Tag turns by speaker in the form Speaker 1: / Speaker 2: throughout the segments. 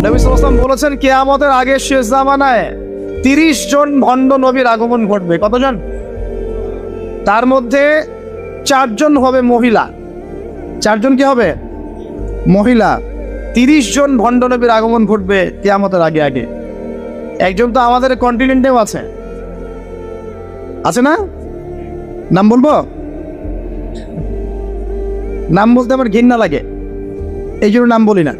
Speaker 1: নবী সাল্লাল্লাহু আলাইহি ওয়াসাল্লাম বলেছেন কিয়ামতের আগে শেষ জামানায় 30 জন ভণ্ড নবীর আগমন ঘটবে। কতজন? তার মধ্যে 4 জন হবে মহিলা। 4 জন কি হবে? মহিলা। 30 জন ভণ্ড নবীর আগমন ঘটবে কিয়ামতের আগে আগে। একজন তো আমাদের কন্টিনেন্টেও আছে, আছে না? নাম বলবো? নাম বলতে আমার ঘৃণা লাগে, এই জন্য নাম বলি না।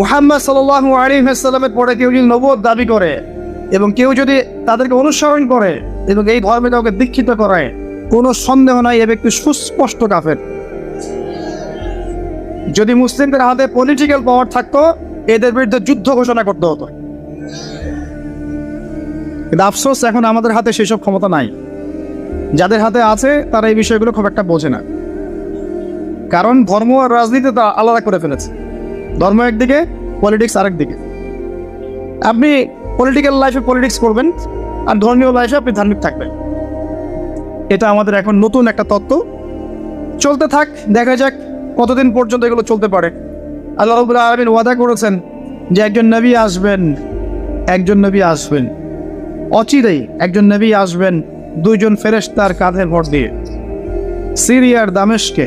Speaker 1: মুহাম্মদ সাল্লাল্লাহু আলাইহি ওয়াসাল্লামের পরে কেউ যদি নবুয়ত দাবি করে এবং কেউ যদি তাদেরকে অনুসরণ করে এবং এই ধর্মে কাউকে দীক্ষিত করায়, কোনো সন্দেহ নাই এ ব্যক্তি সুস্পষ্ট কাফের। যদি মুসলিমদের হাতে পলিটিক্যাল পাওয়ার থাকতো, এদের বিরুদ্ধে যুদ্ধ ঘোষণা করতে হতো। কিন্তু আফসোস, এখন আমাদের হাতে সেসব ক্ষমতা নাই। যাদের হাতে আছে তারা এই বিষয়গুলো খুব একটা বোঝে না, কারণ ধর্ম আর রাজনীতি তা আলাদা করে ফেলেছে। ধর্ম একদিকে, পলিটিক্স আরেক দিকে। আপনি পলিটিক্যাল লাইফে পলিটিক্স করবেন আর ধর্মীয় লাইফে আপনি ধার্মিক থাকবেন। এটা আমাদের এখন নতুন একটা তত্ত্ব। চলতে থাক, দেখা যাক কতদিন পর্যন্ত এগুলো চলতে পারে। আল্লাহ রাব্বুল আলামিন ওয়াদা করেছেন যে একজন নবী আসবেন, একজন নবী আসবেন, অচিরেই একজন নবী আসবেন 2 জন ফেরেশতার কাঁধে ভর দিয়ে। সিরিয়ার দামেস্কে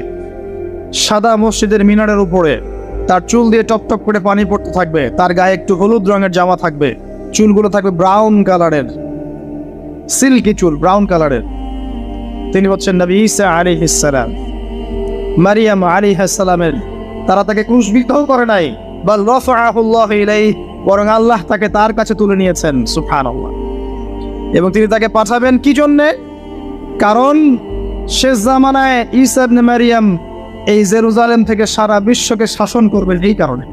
Speaker 1: সাদা মসজিদের মিনারের উপরে তার চুল দিয়ে টপটপ করে পানি পড়তে থাকবে, তার গায়ে একটু হলুদ রঙের জামা থাকবে, চুলগুলো থাকবে ব্রাউন কালারের, সিল্কি চুল, ব্রাউন কালারের। তিনি হচ্ছেন নবী ঈসা আলাইহিস সালাম। মারিয়াম আলাইহিস সালামের তারা তাকে ক্রুশবিদ্ধ করে নাই, বাল রাফাআহুল্লাহু ইলাইহি, বরং আল্লাহ তাকে তার কাছে তুলে নিয়েছেন। সুবহানাল্লাহ। এবং তিনি তাকে পাঠাবেন কি জন্যে? কারণ শেষ জামানায় ঈসা ইবনে মারিয়াম এই জেরুজালেম থেকে সারা বিশ্বকে শাসন করবেন এই কারণে।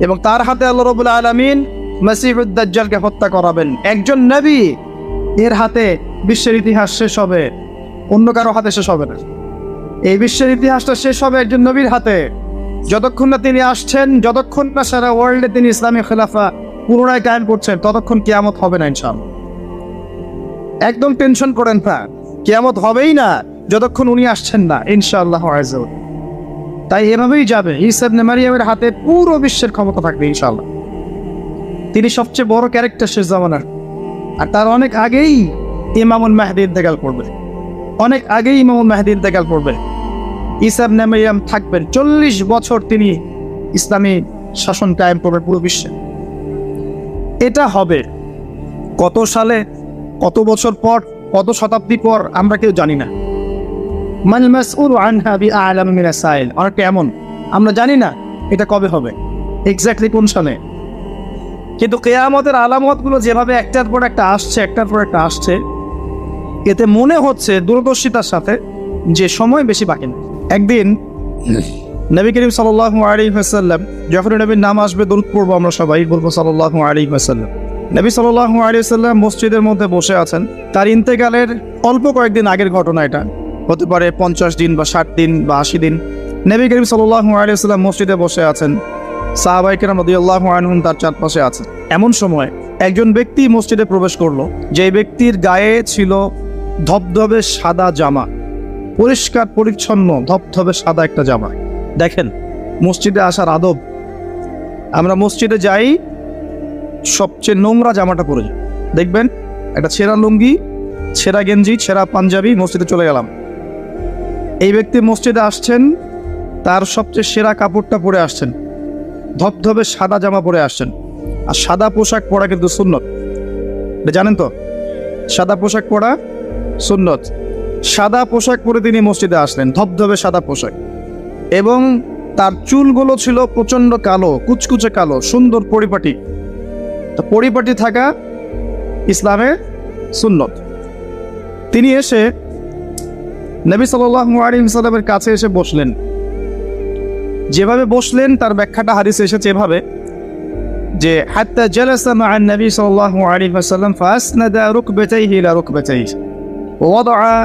Speaker 1: এবং তার হাতে আল্লাহ রাব্বুল আলামিন মাসীহুদ দাজ্জালকে হত্যা করাবেন। একজন নবী, এর হাতে বিশ্বের ইতিহাস শেষ হবে, অন্য কারো হাতে শেষ হবে না। এই বিশ্বের ইতিহাসটা শেষ হবে একজন নবীর হাতে। যতক্ষণ না তিনি আসছেন, যতক্ষণ না সারা ওয়ার্ল্ডে তিনি ইসলামী খেলাফা পুনরায় কায়েম করছেন, ততক্ষণ কিয়ামত হবে না ইনশাআল্লাহ। একদম টেনশন করেন না, কিয়ামত হবেই না যতক্ষণ উনি আসছেন না ইনশাআল্লাহ আযza ওয়া জাল্লা। তাই এভাবেই যাবে, ঈসা ইবনে মারিয়ামের হাতে পুরো বিশ্বের ক্ষমতা থাকবে ইনশাআল্লাহ। তিনি সবচেয়ে বড় ক্যারেক্টার শেষ জামানার। আর তার অনেক আগেই ইমামুল মাহদী ইন্তেকাল করবে, অনেক আগেই ইমামুল মাহদী ইন্তেকাল করবে। ঈসা ইবনে মারিয়াম থাকবেন 40 বছর, তিনি ইসলামী শাসন কায়েম করবেন পুরো বিশ্বে। এটা হবে কত সালে, কত বছর পর, কত শতাব্দী পর আমরা কেউ জানি না। মাল মাসউলু আনহা বিআ'লাম মিনাস সাইল। আর কেমন আমরা জানি না এটা কবে হবে, এক্স্যাক্টলি কোন সালে। কিন্তু কিয়ামতের আলামতগুলো যেভাবে একটার পর একটা আসছে, একটার পর একটা আসছে, এতে মনে হচ্ছে দূরদর্শিতার সাথে যে সময় বেশি বাকি নেই। একদিন নবী করিম সাল্লাল্লাহু আলাইহি ওয়াসাল্লাম, যখন নবীর নাম আসবে দরুদ পড়বো, আমরা সবাই বলবো সাল্লাল্লাহু আলাইহি ওয়াসাল্লাম। নবী সাল্লাল্লাহু আলাইহি ওয়াসাল্লাম মসজিদের মধ্যে বসে আছেন। তার ইন্তেকালের অল্প কয়েকদিন আগের ঘটনা এটা, হতে পারে 50 দিন বা 60 দিন বা 80 দিন। নবী করিম সাল্লাল্লাহু আলাইহি ওয়াসাল্লাম মসজিদে বসে আছেন, সাহাবায়ে কেরাম রাদিয়াল্লাহু আনহুম তার চারপাশে আছেন। এমন সময় একজন ব্যক্তি মসজিদে প্রবেশ করলো, যে ব্যক্তির গায়ে ছিল ধবধবে সাদা জামা, পরিষ্কার পরিচ্ছন্ন ধবধবে সাদা একটা জামা। দেখেন মসজিদে আসার আদব, আমরা মসজিদে যাই সবচেয়ে নোংরা জামাটা পরে যাই। দেখবেন একটা ছেঁড়া লুঙ্গি, ছেঁড়া গেঞ্জি, ছেঁড়া পাঞ্জাবি, মসজিদে চলে গেলাম। এই ব্যক্তি মসজিদে আসছেন, তার সবচেয়ে সেরা কাপড়টা পরে আসছেন, ধবধবে সাদা জামা পরে আসছেন। আর সাদা পোশাক পরা কিন্তু সুন্নত, এটা জানেন তো? সাদা পোশাক পরা সুন্নত। সাদা পোশাক পরে তিনি মসজিদে আসলেন, ধবধবে সাদা পোশাক, এবং তার চুলগুলো ছিল প্রচণ্ড কালো, কুচকুচে কালো, সুন্দর পরিপাটি। তো পরিপাটি থাকা ইসলামের সুন্নত। তিনি এসে নবী সাল্লাল্লাহু আলাইহি ওয়াসাল্লামের কাছে এসে বসলেন। যেভাবে বসলেন তার ব্যাখ্যাটা হাদিসে এসেছে এভাবে, যে হাত্তা জালাসা মা'আন নবী সাল্লাল্লাহু আলাইহি ওয়াসাল্লাম ফাসনাদা রুকবাতাইহি ইলা রুকবাতাইহি ওয়া ওয়াদা'a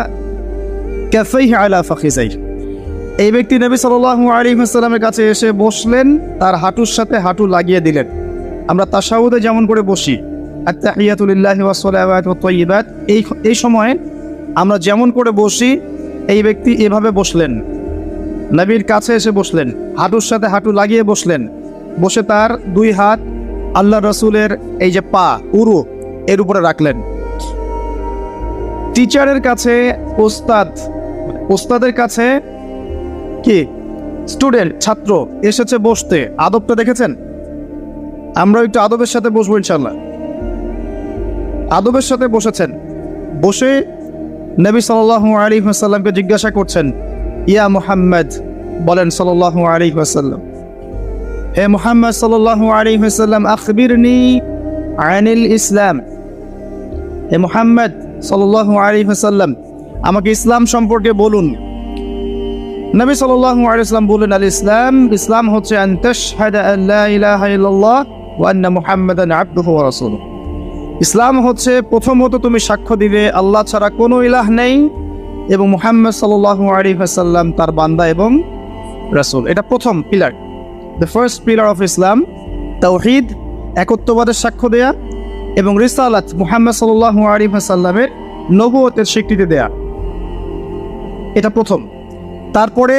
Speaker 1: কাফাইহি আলা ফাখিযাইহি। এই ব্যক্তি নবী সাল্লাল্লাহু আলাইহি ওয়াসাল্লামের কাছে এসে বসলেন, তার হাঁটুর সাথে হাঁটু লাগিয়ে দিলেন। আমরা তাশাহুদে যেমন করে বসি, আত-তাহিয়াতু লিল্লাহি ওয়াস সালাওয়াতু ওয়াত তাইয়্যিবাত, এই সময় আমরা যেমন করে বসি, এই ব্যক্তি এভাবে বসলেন, নবীর কাছে এসে বসলেন, হাঁটুর সাথে হাঁটু লাগিয়ে বসলেন। বসে তার দুই হাত আল্লাহ রসুলের এই যে পা উরু এর উপরে রাখলেন। টিচারের কাছে ওস্তাদের কাছে কি স্টুডেন্ট ছাত্র এসেছে বসতে, আদবটা দেখেছেন? আমরা একটু আদবের সাথে বসবো ইনশাল্লাহ। আদবের সাথে বসেছেন, বসে নবী সাল্লাল্লাহু আলাইহি ওয়াসাল্লামকে জিজ্ঞাসা করছেন, ইয়া মুহাম্মদ, বলেন সাল্লাল্লাহু আলাইহি ওয়াসাল্লাম, হে মুহাম্মদ সাল্লাল্লাহু আলাইহি ওয়াসাল্লাম, আখবিরনি আনিল ইসলাম। হে মুহাম্মদ সাল্লাল্লাহু আলাইহি ওয়াসাল্লাম, আমাকে ইসলাম সম্পর্কে বলুন। নবী সাল্লাল্লাহু আলাইহি ওয়াসাল্লাম বললেন, আল ইসলাম, ইসলাম হচ্ছে আন তাশহাদা আন লা ইলাহা ইল্লাল্লাহ ওয়া আন্না মুহাম্মাদান আবদুহু ওয়া রাসূলুহু। ইসলাম হচ্ছে প্রথমত তুমি সাক্ষ্য দিবে আল্লাহ ছাড়া কোনো ইলাহ নেই এবং মুহাম্মদ সাল্লাল্লাহু আলাইহি ওয়াসাল্লাম তার বান্দা এবং রাসূল। এটা প্রথম pillar, the first pillar of Islam. তাওহীদ, একত্ববাদের সাক্ষ্য দেয়া এবং রিসালাত, মুহাম্মদ সাল্লাল্লাহু আলাইহি ওয়াসাল্লামের নবুয়তের স্বীকৃতি দেয়া, এটা প্রথম। তারপরে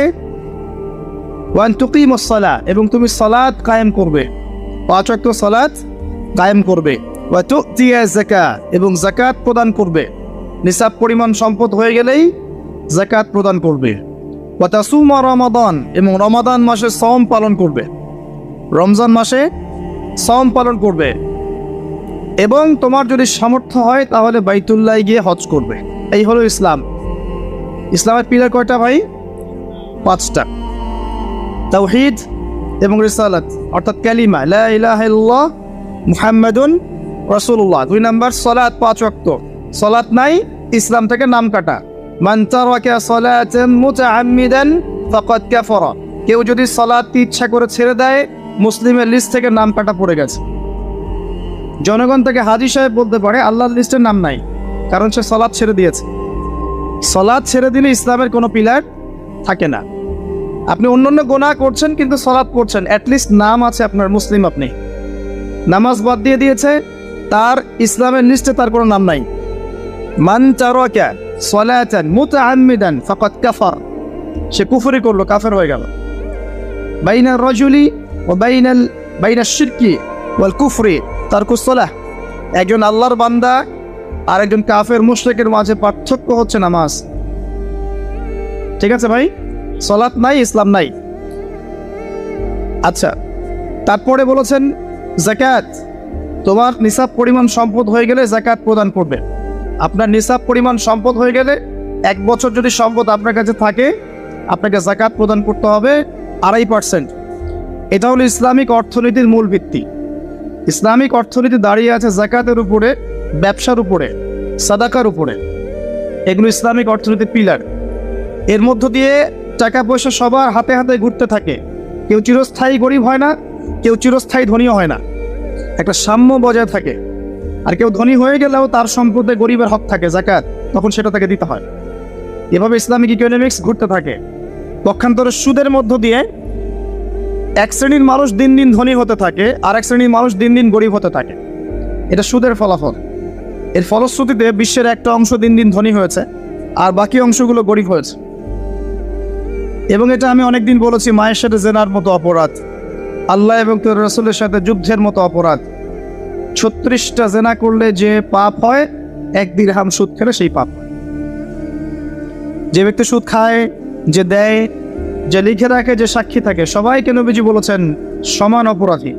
Speaker 1: ওয়ান তুকিমুস সালাহ, এবং তুমি সালাত কায়েম করবে, 5 ওয়াক্ত সালাত কায়েম করবে। ওয়া তুতিয়া যাকাত, এবং যাকাত প্রদান করবে, নিসাব পরিমাণ সম্পদ হয়ে গেলেই যাকাত প্রদান করবে। ওয়া তাসুমা রমাদান, এবং রমাদান মাসে সওম পালন করবে, রমজান মাসে সওম পালন করবে। এবং তোমার যদি সামর্থ্য হয় তাহলে বাইতুল্লাহ গিয়ে হজ করবে। এই হলো ইসলাম। ইসলামের পিলার কয়টা ভাই? 5টা। তাওহীদ এবং রিসালাত অর্থাৎ কালিমা লা ইলাহা ইল্লাল্লাহ মুহাম্মাদুন রাসূলুল্লাহ। 2 নাম্বার সালাত, 5 ওয়াক্ত। সালাত নাই, ইসলাম থেকে নাম কাটা। মান তারাকা সালাতান মুতাআম্মিদান ফাকাদ কাফারা, কেউ যদি সালাত ইচ্ছা করে ছেড়ে দেয় মুসলিমের লিস্ট থেকে নাম কাটা পড়ে গেছে। জনগণ থেকে হাজী সাহেব বলতে পারে আল্লাহর লিস্টের নাম নাই, কারণ সে সালাত ছেড়ে দিয়েছে। সালাত ছেড়ে দিলে ইসলামের কোনো পিলার থাকে না। আপনি অন্যান্য গুনাহ করছেন কিন্তু সালাত পড়ছেন, অ্যাটলিস্ট নাম আছে আপনার, মুসলিম আপনি। নামাজ বাদ দিয়ে দিয়েছে, তার ইসলামের লিস্টে তার কোনো নাম নাই। মান তারাকা সালাতান মুতাআম্মিদান ফাকাদ কাফার, সে কুফরি করলো, কাফের হয়ে গেল। বাইনার রাজুলি ওয়া বাইনাশ শিরকি ওয়াল কুফরি তারকুস সালাহ, একজন আল্লাহর বান্দা আর একজন কাফের মুশরিকের মাঝে পার্থক্য হচ্ছে নামাজ। ঠিক আছে ভাই, সালাত নাই, ইসলাম নাই। আচ্ছা, তারপরে বলেছেন যাকাত, তোমার নিসাব পরিমাণ সম্পদ হয়ে গেলে যাকাত প্রদান করবে। আপনার নিসাব পরিমাণ সম্পদ হয়ে গেলে 1 বছর যদি সম্পদ আপনার কাছে থাকে, আপনাকে যাকাত প্রদান করতে হবে 2.5%। এটা হলো ইসলামিক অর্থনীতির মূল ভিত্তি। ইসলামিক অর্থনীতি দাঁড়িয়ে আছে যাকাতের উপরে, ব্যবসার উপরে, সাদাকার উপরে। এগুলো ইসলামিক অর্থনীতির পিলার। এর মধ্য দিয়ে টাকা পয়সা সবার হাতে হাতে ঘুরতে থাকে। কেউ চিরস্থায়ী গরিব হয় না, কেউ চিরস্থায়ী ধনীও হয় না, একটা সাম্য বজায় থাকে। আর কেউ ধনী হয়ে গেলেও তার সম্পদে গরিবের হক থাকে, যাকাত, তখন সেটা তাকে দিতে হয়। এভাবে ইসলামিক ইকোনমিক্স ঘুরতে থাকে। পক্ষান্তরে সুদের মধ্য দিয়ে এক শ্রেণীর মানুষ দিন দিন ধনী হতে থাকে, আর এক শ্রেণীর মানুষ দিন দিন গরিব হতে থাকে। এটা সুদের ফলাফল। এর ফলশ্রুতিতে বিশ্বের একটা অংশ দিন দিন ধনী হয়েছে আর বাকি অংশগুলো গরিব হয়েছে। এবং এটা আমি অনেকদিন বলেছি, মায়ের সাথে জেনার মতো অপরাধ, আল্লাহ এবং তার রাসূলের সাথে যুদ্ধের মতো অপরাধ। 36টা জেনা করলে যে পাপ হয়, 1 দিরহাম সুদ খেলে সেই পাপ হয়। যে ব্যক্তি সুদ খায়, যে দেয়, যে লিখে রাখে, যে সাক্ষী থাকে, সবাইকে নবীজি বলেছেন সমান অপরাধী।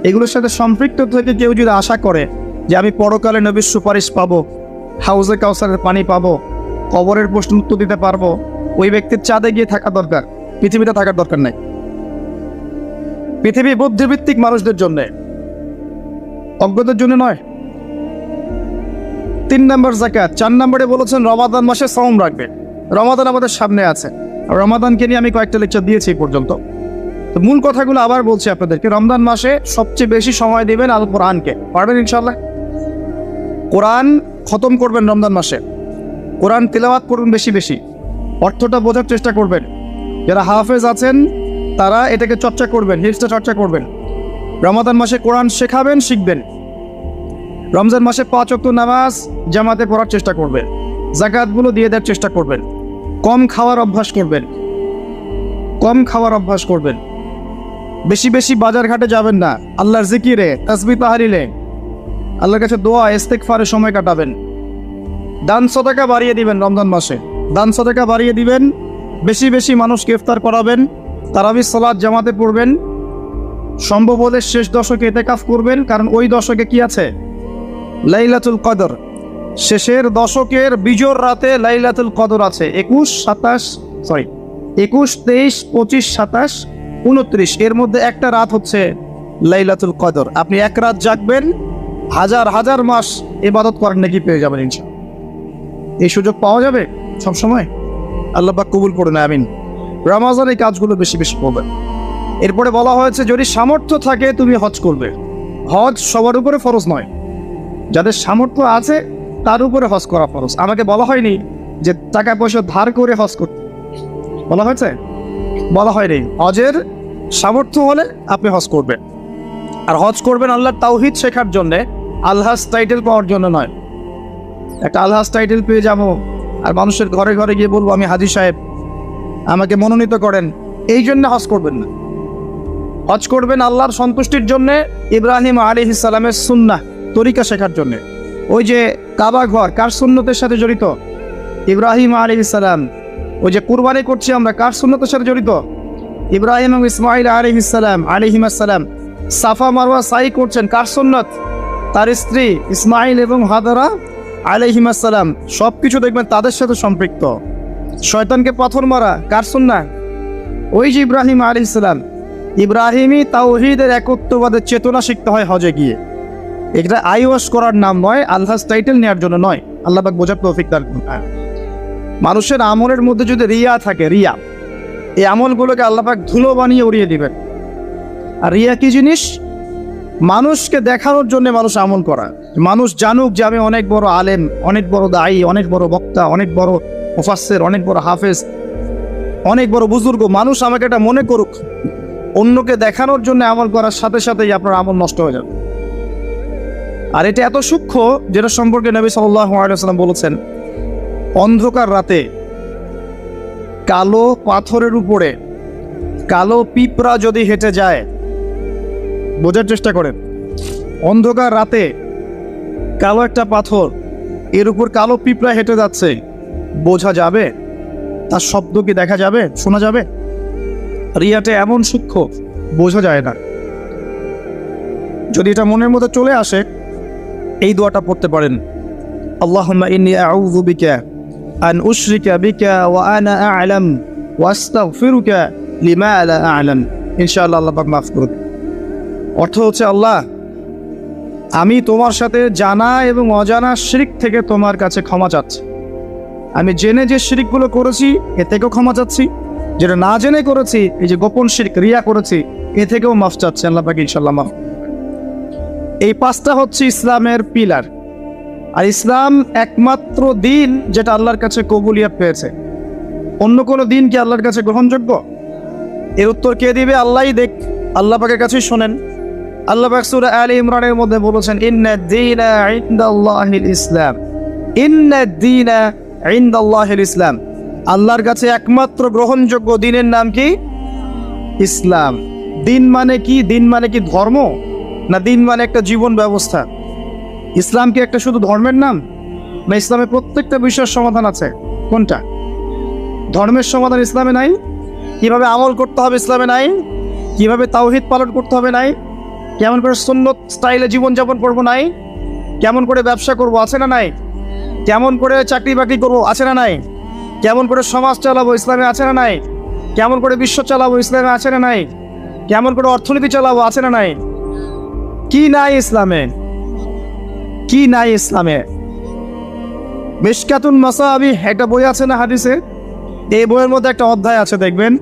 Speaker 1: এগুলোর সাথে সম্পৃক্ত থেকে কেউ যদি আশা করে যে আমি পরকালে নবীর সুপারিশ পাবো, হাউজে কাউসারের পানি পাবো, কবরের প্রশ্ন উত্তর দিতে পারবো, ওই ব্যক্তির চাঁদে গিয়ে থাকা দরকার, পৃথিবীতে থাকার দরকার নাই। পৃথিবী বুদ্ধিভিত্তিক মানুষদের জন্য, অজ্ঞদের জন্য নয়। 3 নম্বর যাকাত। 4 নম্বরে বলেছেন রমাদান মাসে সওম রাখবে। রমাদান আমাদের সামনে আছে, রমাদানকে নিয়ে আমি কয়েকটা লেকচার দিয়েছি এই পর্যন্ত। তো মূল কথাগুলো আবার বলছি আপনাদেরকে। রমজান মাসে সবচেয়ে বেশি সময় দিবেন আল কোরআনকে। পারবেন ইনশাআল্লাহ? কোরআন খতম করবেন রমজান মাসে, কোরআন তিলাওয়াত করবেন বেশি বেশি, অর্থটা বোঝার চেষ্টা করবেন। যারা হাফেজ আছেন তারা এটাকে চর্চা করবেন, হিফজটা চর্চা করবেন। রমাদান মাসে কোরআন শেখাবেন, শিখবেন। রমজান মাসে 5 ওয়াক্ত নামাজ জামাতে পড়ার চেষ্টা করবেন, যাকাতগুলো দিয়ে দেওয়ার চেষ্টা করবেন, কম খাওয়ার অভ্যাস করবেন, কম খাওয়ার অভ্যাস করবেন। বেশি বেশি বাজার ঘাটে যাবেন না, আল্লাহর জিকিরে, তাসবিহ তাহলিলে, আল্লাহর কাছে দোয়া ইস্তেগফারে সময় কাটাবেন। দান সদকা বাড়িয়ে দিবেন, রমজান মাসে দান সদকা বাড়িয়ে দিবেন, বেশি বেশি মানুষকে ইফতার করাবেন, তারাবির সালাত জামাতে পড়বেন, সম্ভব হলে শেষ দশকে ইতিকাফ করবেন, কারণ ওই দশকে কি আছে? লাইলাতুল কদর। শেষের দশকের বিজোর রাতে লাইলাতুল কদর আছে। 21, 23, 25, 27, 29 এর মধ্যে একটা রাত হচ্ছে লাইলাতুল কদর। আপনি এক রাত জাগবেন, হাজার হাজার মাস ইবাদত করেন নাকি পেয়ে যাবেন ইনশাআল্লাহ। এই সুযোগ পাওয়া যাবে সব সময়? আল্লাহ পাক কবুল করুন, আমিন। রমজানে এই কাজগুলো বেশি বেশি করবেন। এরপরে বলা হয়েছে যদি সামর্থ্য থাকে তুমি হজ করবে। হজ সবার উপরে ফরজ নয়, যাদের সামর্থ্য আছে তার উপরে হজ করা ফরজ। আমাকে বলা হয়নি যে টাকা পয়সা ধার করে হজ করতে, বলা হয়েছে? বলা হয়নি। হজের সামর্থ্য হলে আপনি হজ করবেন, আর হজ করবেন আল্লাহর তাওহীদ শেখার জন্যে, আলহাজ টাইটেল পাওয়ার জন্য নয়। একটা আলহাজ টাইটেল পেয়ে যাবো আর মানুষের ঘরে ঘরে গিয়ে বলবো আমি হাজী সাহেব, আমাকে মনোনীত করেন, এই জন্য হজ করবেন না। হজ করবেন আল্লাহর সন্তুষ্টির জন্যে, ইব্রাহিম আলাইহিস সালামের সুন্নাহ তরিকা শেখার জন্যে। ওই যে কাবা ঘর কার সুন্নতের সাথে জড়িত? ইব্রাহিম আলাইহিস সালাম। ওই যে কুরবানি করছি আমরা কার সুন্নতের সাথে জড়িত? ইব্রাহিম এবং ইসমাইল আলাইহিস সালাম। সাফা মারওয়া সাই করছেন কার সুন্নত? তার স্ত্রী ইসমাইল এবং হাজারা আলাইহিস সালাম। সব কিছু দেখবেন তাদের সাথে সম্পৃক্ত। শয়তানকে পাথর মারা কার সুন্নাহ? ওই যে ইব্রাহিম আলাইহিস সালাম। ইব্রাহিমী তাওহীদের একত্ববাদের চেতনা শিখতে হয় হজে গিয়ে। এটা আইওয়াশ করার নাম নয়, আলহাজ টাইটেল নেওয়ার জন্য নয়। আল্লাহ পাক বোঝার তৌফিক দান করুন। মানুষের আমলের মধ্যে যদি রিয়া থাকে, রিয়া, এই আমলগুলোকে আল্লাহ পাক ধুলো বানিয়ে উড়িয়ে দিবেন। আর রিয়া কি জিনিস? মানুষকে দেখানোর জন্য মানুষ আমল করা, মানুষ জানুক যে আমি অনেক বড় আলেম, অনেক বড় দায়ী, অনেক বড় বক্তা, অনেক বড় মুফাসসির, অনেক বড় হাফেজ, অনেক বড় বুজুর্গ। মানুষ আমাকে এটা মনে করুক। অন্যকে দেখানোর জন্য আমল করার সাথে সাথেই আপনার আমল নষ্ট হয়ে যাবে। আর এটা এত সূক্ষ্ম, যেটা সম্পর্কে নবী সাল্লাল্লাহু আলাইহি ওয়াসাল্লাম বলেছেন, অন্ধকার রাতে কালো পাথরের উপরে কালো পিঁপড়া যদি হেঁটে যায়, বোঝার চেষ্টা করেন, অন্ধকার রাতে কালো একটা পাথর, এর উপর কালো পিঁপড়া হেঁটে যাচ্ছে, বোঝা যাবে? তার শব্দ কি দেখা যাবে, শোনা যাবে? রিয়াটা এমন সূক্ষ্ম, বোঝা যায় না। যদি এটা মনের মধ্যে চলে আসে, এই দোয়াটা পড়তে পারেন, আল্লাহুম্মা ইন্নী আউযু বিকা আন উশরিকা বিকা ওয়া আনা আ'লাম ওয়া আস্তাগফিরুকা লিমা লা আ'লাম। ইনশাআল্লাহ আল্লাহ পাক মাফ করবে। অর্থ হচ্ছে, আল্লাহ আমি তোমার সাথে জানা এবং অজানা শিরক থেকে তোমার কাছে ক্ষমা চাচ্ছি। আমি জেনে যে শিরকগুলো করেছি এ থেকেও ক্ষমা চাচ্ছি, যেটা না জেনে করেছি, এই যে গোপন শিরক রিয়া করেছি, এ থেকেও মাফ চাচ্ছি। আল্লাহ পাক ইনশাআল্লাহ মাফ। এই পাঁচটা হচ্ছে ইসলামের পিলার। আর ইসলাম একমাত্র দিন যেটা আল্লাহর কাছে কবুলিয়ত পেয়েছে। অন্য কোনো দিন কি আল্লাহর কাছে গ্রহণযোগ্য? এর উত্তর কে দিবে? আল্লাহই দেখ। আল্লাহ পাকের কাছেই শোনেন। আল্লাহ পাক সূরা আলে ইমরানের মধ্যে বলেছেন, ইন্নাদ-দীনা ইনদাল্লাহিল ইসলাম। ইন্নাদ-দীনা ইনদাল্লাহিল ইসলাম। আল্লাহর কাছে একমাত্র গ্রহণযোগ্য দিনের নাম কি? ইসলাম। দিন মানে কি? দিন মানে কি ধর্ম? না দিন মানে একটা জীবন ব্যবস্থা? ইসলাম কি একটা শুধু ধর্মের নাম? না ইসলামে প্রত্যেকটা বিষয়ের সমাধান আছে? কোনটা? ধর্মের সমাধান ইসলামে নাই? কিভাবে আমল করতে হবে ইসলামে নাই? কিভাবে তাওহীদ পালন করতে হবে নাই? কেমন করে সুন্নত স্টাইলে জীবনযাপন করবো নাই? কেমন করে ব্যবসা করবো আছে না নাই? কেমন করে চাকরি বাকরি করবো আছে না নাই? কেমন করে সমাজ চালাবো ইসলামে আছে না নাই? কেমন করে বিশ্ব চালাবো ইসলামে আছে না নাই? কেমন করে অর্থনীতি চালাবো আছে না নাই? কি নাই ইসলামে? কি নাই ইসলামে? মিশকাতুন মাসাবিহ একটা বই আছে না হাদিসে? এই বইয়ের মধ্যে একটা অধ্যায় আছে, দেখবেন,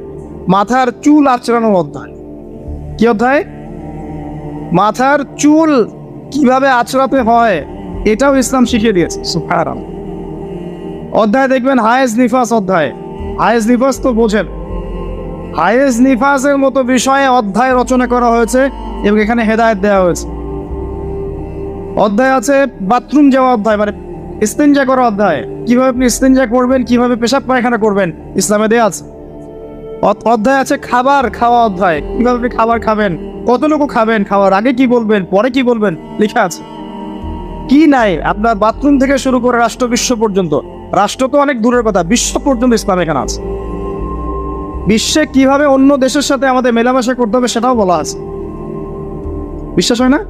Speaker 1: মাথার চুল আঁচড়ানোর অধ্যায়। কি অধ্যায়? মাথার চুল কিভাবে আঁচড়াতে হয় এটাও ইসলাম শিখিয়ে দিয়েছে। সুবহানাল্লাহ। অধ্যায় দেখবেন হায়েজ নিফাস অধ্যায়। হায়েজ নিফাস তো বোঝেন। হায়েজ নিফাসের মতো বিষয়ে অধ্যায় রচনা করা হয়েছে এবং এখানে হেদায়েত দেওয়া হয়েছে। অধ্যায় আছে বাথরুম যাওয়া অধ্যায়, মানে ইস্তেঞ্জা করা অধ্যায়। কিভাবে আপনি ইস্তেঞ্জা করবেন, কিভাবে পেশাব পায়খানা করবেন ইসলামে দেয়া আছে। অধ্যায় আছে খাবার খাওয়া অধ্যায়, কিভাবে আপনি খাবার খাবেন, কতটুকু খাবেন, খাওয়ার আগে কি বলবেন, পরে কি বলবেন, লেখা আছে। কি নাই, আপনার বাথরুম থেকে শুরু করে রাষ্ট্র বিশ্ব পর্যন্ত, রাষ্ট্র তো অনেক দূরের কথা, বিশ্ব পর্যন্ত ইসলাম এখানে আছে। বিশ্বে কিভাবে অন্য দেশের সাথে আমাদের মেলামেশা করতে হবে সেটাও বলা আছে। বিশ্বাস হয় না?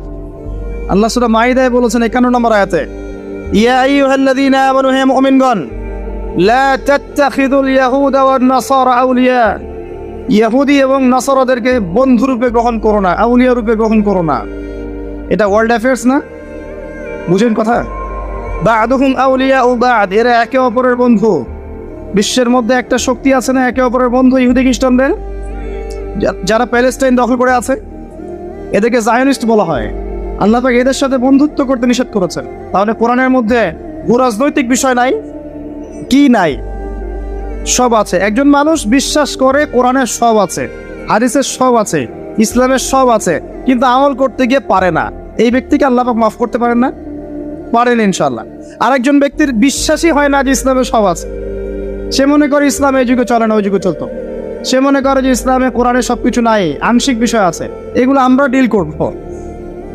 Speaker 1: আল্লাহ সূরা মাইদায় বলেছেন 51 নম্বর আয়াতে, ইয়া আইয়ুহাল্লাযীনা আমানু, হে মুমিনগণ, লা তাত্তাখিযুল ইয়াহুদা ওয়ান নাসারা আউলিয়া, ইহুদি এবং নাসারাদেরকে বন্ধু রূপে গ্রহণ করো না, আউলিয়া রূপে গ্রহণ করো না। এটা ওয়ার্ল্ড অ্যাফেয়ার্স না? বুঝেন কথা? বা'দুহুম আউলিয়া ও বা'দ, এরা একে অপরের বন্ধু। বিশ্বের মধ্যে একটা শক্তি আছে না একে অপরের বন্ধু, ইহুদি খ্রিস্টানদের, যারা প্যালেস্টাইন দখল করে আছে, এদেরকে জায়নিস্ট বলা হয়। আল্লাহ পাক এদের সাথে বন্ধুত্ব করতে নিষেধ করেছেন। তাহলে কোরআনের মধ্যে ভূরাজনৈতিক বিষয় নাই? কি নাই? সব আছে। একজন মানুষ বিশ্বাস করে কোরআনের সব আছে, হাদিসের সব আছে, ইসলামের সব আছে, কিন্তু আমল করতে গিয়ে পারে না, এই ব্যক্তিকে আল্লাহ পাক মাফ করতে পারেন না? পারেন ইনশাআল্লাহ। আরেকজন ব্যক্তির বিশ্বাসই হয় না যে ইসলামের সব আছে, সে মনে করে ইসলাম এই যুগে চলে না ওই যুগে চলতো, সে মনে করে যে ইসলামে কোরআনে সবকিছু নাই, আংশিক বিষয় আছে, এগুলো আমরা ডিল করব।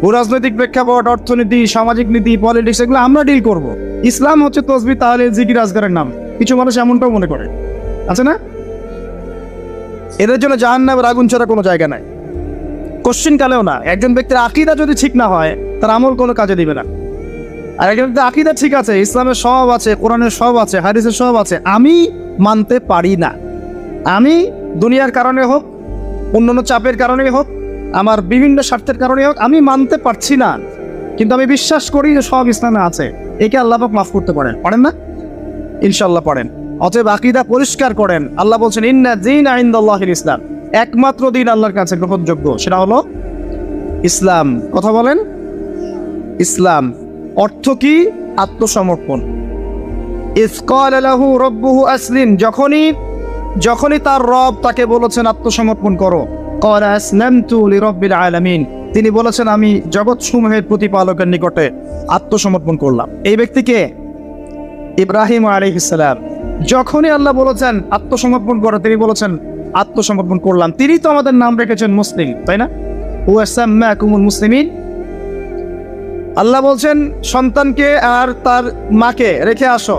Speaker 1: ভূরাজনৈতিক প্রেক্ষাপট, অর্থনীতি, সামাজিক নীতি, পলিটিক্স, এগুলো আমরা ডিল করব। ইসলাম হচ্ছে তসবিহ, তাহলিল, জিকির, আজকারের নাম। কিছু মানুষ এমনটাও মনে করে, আছে না? এদের জন্য জাহান্নামের আগুন ছাড়া কোনো জায়গা নাই, কোশ্চিন কালেও না। একজন ব্যক্তির আকীদা যদি ঠিক না হয়, তার আমল কোনো কাজে দিবে না। আর একজন ব্যক্তির আকীদা ঠিক আছে, ইসলামের সব আছে, কোরআনের সব আছে, হাদিসের সব আছে, আমি মানতে পারি না, আমি দুনিয়ার কারণে হোক, অন্যান্য চাপের কারণেই হোক, আমার বিভিন্ন স্বার্থের কারণে হোক, আমি মানতে পারছি না, কিন্তু আমি বিশ্বাস করি যে সব ইসলামে আছে, একে আল্লাহ পাক মাফ করতে পারেন না? ইনশাআল্লাহ পারেন। অতএব আকীদা পরিষ্কার করেন। আল্লাহ বলছেন, ইন্না দীনা ইনদাল্লাহিল ইসলাম, একমাত্র দিন আল্লাহর কাছে গ্রহণযোগ্য সেটা হলো ইসলাম। কথা বলেন, ইসলাম। অর্থ কি? আত্মসমর্পণ। ইয ক্বালা লাহু রাব্বুহু আসলিম, যখনই তার রব তাকে বলেছেন আত্মসমর্পণ করো, ক্বালা আসলামতু লিরাব্বিল আলামিন, তিনি বলেছেন আমি জগৎসমূহের প্রতিপালকের নিকটে আত্মসমর্পণ করলাম। এই ব্যক্তিকে ইব্রাহিম আলাইহিস সালাম, যখনই আল্লাহ বলেছেন আত্মসমর্পণ করো, তিনি বলেছেন আত্মসমর্পণ করলাম। তিনি তো আমাদের নাম রেখেছেন মুসলিম, তাই না? ওয়া সাম্মাকুমুল মুসলিমিন। আল্লাহ বলছেন সন্তানকে আর তার মাকে রেখে আসো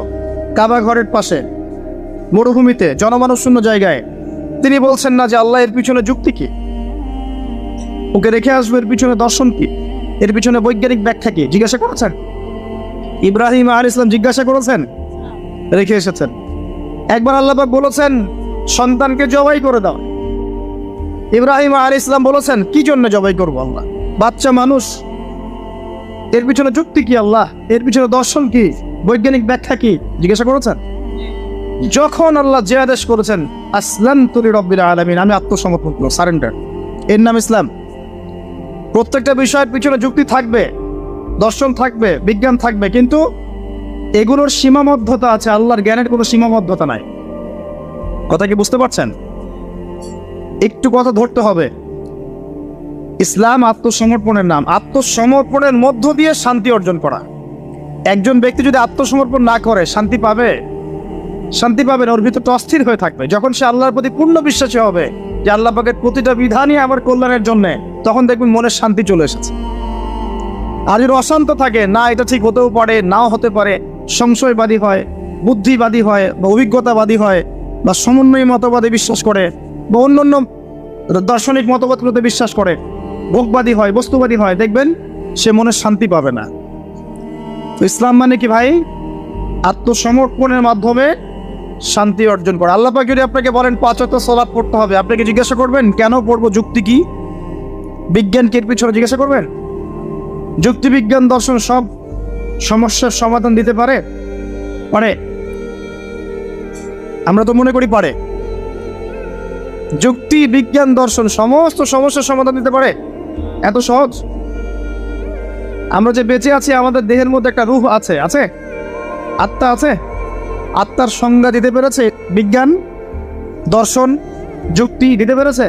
Speaker 1: কাবা ঘরের পাশে, মরুভূমিতে, জনমানব শূন্য জায়গায়। তিনি বলছেন না যে আল্লাহ এর পিছনে যুক্তি কি, ওকে রেখে আসবো, এর পিছনে দর্শন কি, এর পিছনে বৈজ্ঞানিক ব্যাখ্যা কি? জিজ্ঞাসা করেছেন? ইব্রাহিম আলাইহিস সালাম জিজ্ঞাসা করেছেন, রেখে এসেছেন। একবার আল্লাহ পাক বলেছেন সন্তানকে জবাই করে দাও, ইব্রাহিম আলাইহিস সালাম বলেছেন কি জন্য জবাই করবো আল্লাহ, বাচ্চা মানুষ, এর পিছনে যুক্তি কি আল্লাহ, এর পিছনে দর্শন কি, বৈজ্ঞানিক ব্যাখ্যা কি? জিজ্ঞাসা করেছেন? যখন আল্লাহ যে আদেশ করেছেন আসলামতু লিরাব্বিল আলামিন, আমি আত্মসমর্পণ করলাম, সারেন্ডার, এর নাম ইসলাম। প্রত্যেকটা বিষয়ের পিছনে যুক্তি থাকবে, দর্শন থাকবে, বিজ্ঞান থাকবে, কিন্তু এগুলোর সীমাবদ্ধতা আছে, আল্লাহর জ্ঞানের কোনো সীমাবদ্ধতা নাই। কথা কি বুঝতে পারছেন? একটু কথা ধরতে হবে। ইসলাম আত্মসমর্পণের নাম, আত্মসমর্পণের মধ্য দিয়ে শান্তি অর্জন করা। একজন ব্যক্তি যদি আত্মসমর্পণ না করে শান্তি পাবে? শান্তি পাবে না, ওর ভিতরটা অস্থির হয়ে থাকবে। যখন সে আল্লাহর প্রতি পূর্ণ বিশ্বাসী হবে যে আল্লাহ পাকের প্রতিটা বিধানই আমার কল্যাণের জন্য, তখন দেখবেন মনের শান্তি চলে এসেছে। আর যদি অশান্ত থাকে, না এটা ঠিক হতেও পারে, নাও হতে পারে, সংশয়বাদী হয়, বুদ্ধিবাদী হয়, বা অভিজ্ঞতাবাদী হয়, বা সমন্বয়ী মতবাদে বিশ্বাস করে, বা অন্যান্য দার্শনিক মতবাদগুলোতে বিশ্বাস করে, ভোগবাদী হয়, বস্তুবাদী হয়, দেখবেন সে মনে শান্তি পাবে না। তো ইসলাম মানে কি ভাই? আত্মসমর্পণের মাধ্যমে শান্তি অর্জন করা। আল্লাহ পাক যদি আপনাকে বলেন 5 ওয়াক্ত সালাত পড়তে হবে, আপনাকে জিজ্ঞাসা করবেন কেন পড়বো, যুক্তি কি, বিজ্ঞান কি এর পিছনে জিজ্ঞাসা করবেন? যুক্তি, বিজ্ঞান, দর্শন সব সমস্যার সমাধান দিতে পারে? আমরা তো মনে করি পারে। যুক্তি, বিজ্ঞান, দর্শন সমস্ত সমস্যার সমাধান দিতে পারে? এত সহজ? আমরা যে বেঁচে আছি, আমাদের দেহের মধ্যে একটা রূহ আছে, আত্মা আছে। আত্মার সংজ্ঞা দিতে পেরেছে বিজ্ঞান, দর্শন, যুক্তি দিতে পেরেছে?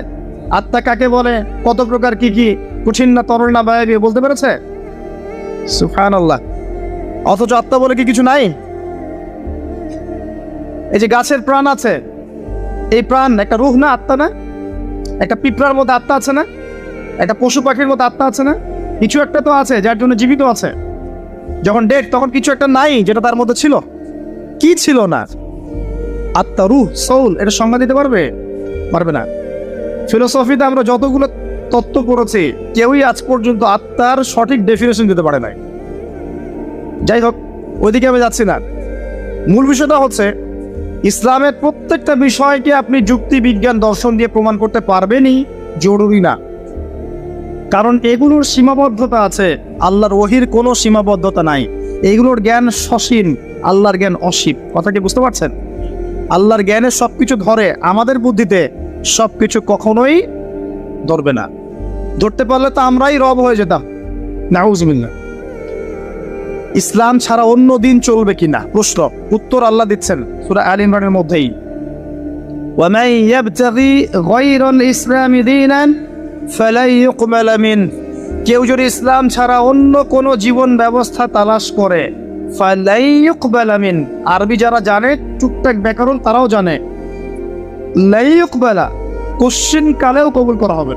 Speaker 1: আত্মা কাকে বলে, কত প্রকার, কি কি, কঠিন না তরল না বায়বীয় বলতে পেরেছে? সুবহানাল্লাহ। অথচ আত্মা বলে কি কিছু নাই? এই যে গাছের প্রাণ আছে, এই প্রাণ একটা রুহ না, আত্মা না? একটা পিঁপড়ার মধ্যে আত্মা আছে না? একটা পশু পাখির মধ্যে আত্মা আছে না? কিছু একটা তো আছে যার জন্য জীবিত আছে। যখন ডেড তখন কিছু একটা নাই যেটা তার মধ্যে ছিল। কি ছিল না? আত্মা, রুহ, সোল, এটা সংজ্ঞা দিতে পারবে? পারবে না। ফিলোসফিতে আমরা যতগুলো তত্ত্ব পড়েছি কেউই আজ পর্যন্ত আত্মার সঠিক ডেফিনেশন দিতে পারে নাই। যাই হোক, ওইদিকে আমি যাচ্ছি না। মূল বিষয়টা হচ্ছে ইসলামের প্রত্যেকটা বিষয়কে আপনি যুক্তি, বিজ্ঞান, দর্শন দিয়ে প্রমাণ করতে পারবেনই জরুরি না, কারণ এগুলোর সীমাবদ্ধতা আছে। আল্লাহর ওহীর কোনো সীমাবদ্ধতা নাই। এগুলোর জ্ঞান সসীম, আল্লাহর জ্ঞান অসীম। কথা কি বুঝতে পারছেন? আল্লাহর জ্ঞানে সবকিছু ধরে, আমাদের বুদ্ধিতে সবকিছু কখনোই ধরবে না। ধরতে পারলে তো আমরাই রব হয়ে যেতাম। নাউজুবিল্লাহ। ইসলাম ছাড়া অন্য দিন চলবে কিনা প্রশ্ন, উত্তর আল্লাহ দিচ্ছেন সূরা আলে ইমরানের মধ্যেই। ওয়ামান ইয়াবতাগি গায়রাল ইসলামি দীনান ফালাই ইউকবালা মিন, কেউ যদি ইসলাম ছাড়া অন্য কোনো জীবন ব্যবস্থা তালাশ করে, ফালাই ইউকবালা মিন, আরবি যারা জানে টুকটাক ব্যাকরণ তারাও জানে, লাই ইউকবালা কোশ্চিন কালেও কবুল করা হবে,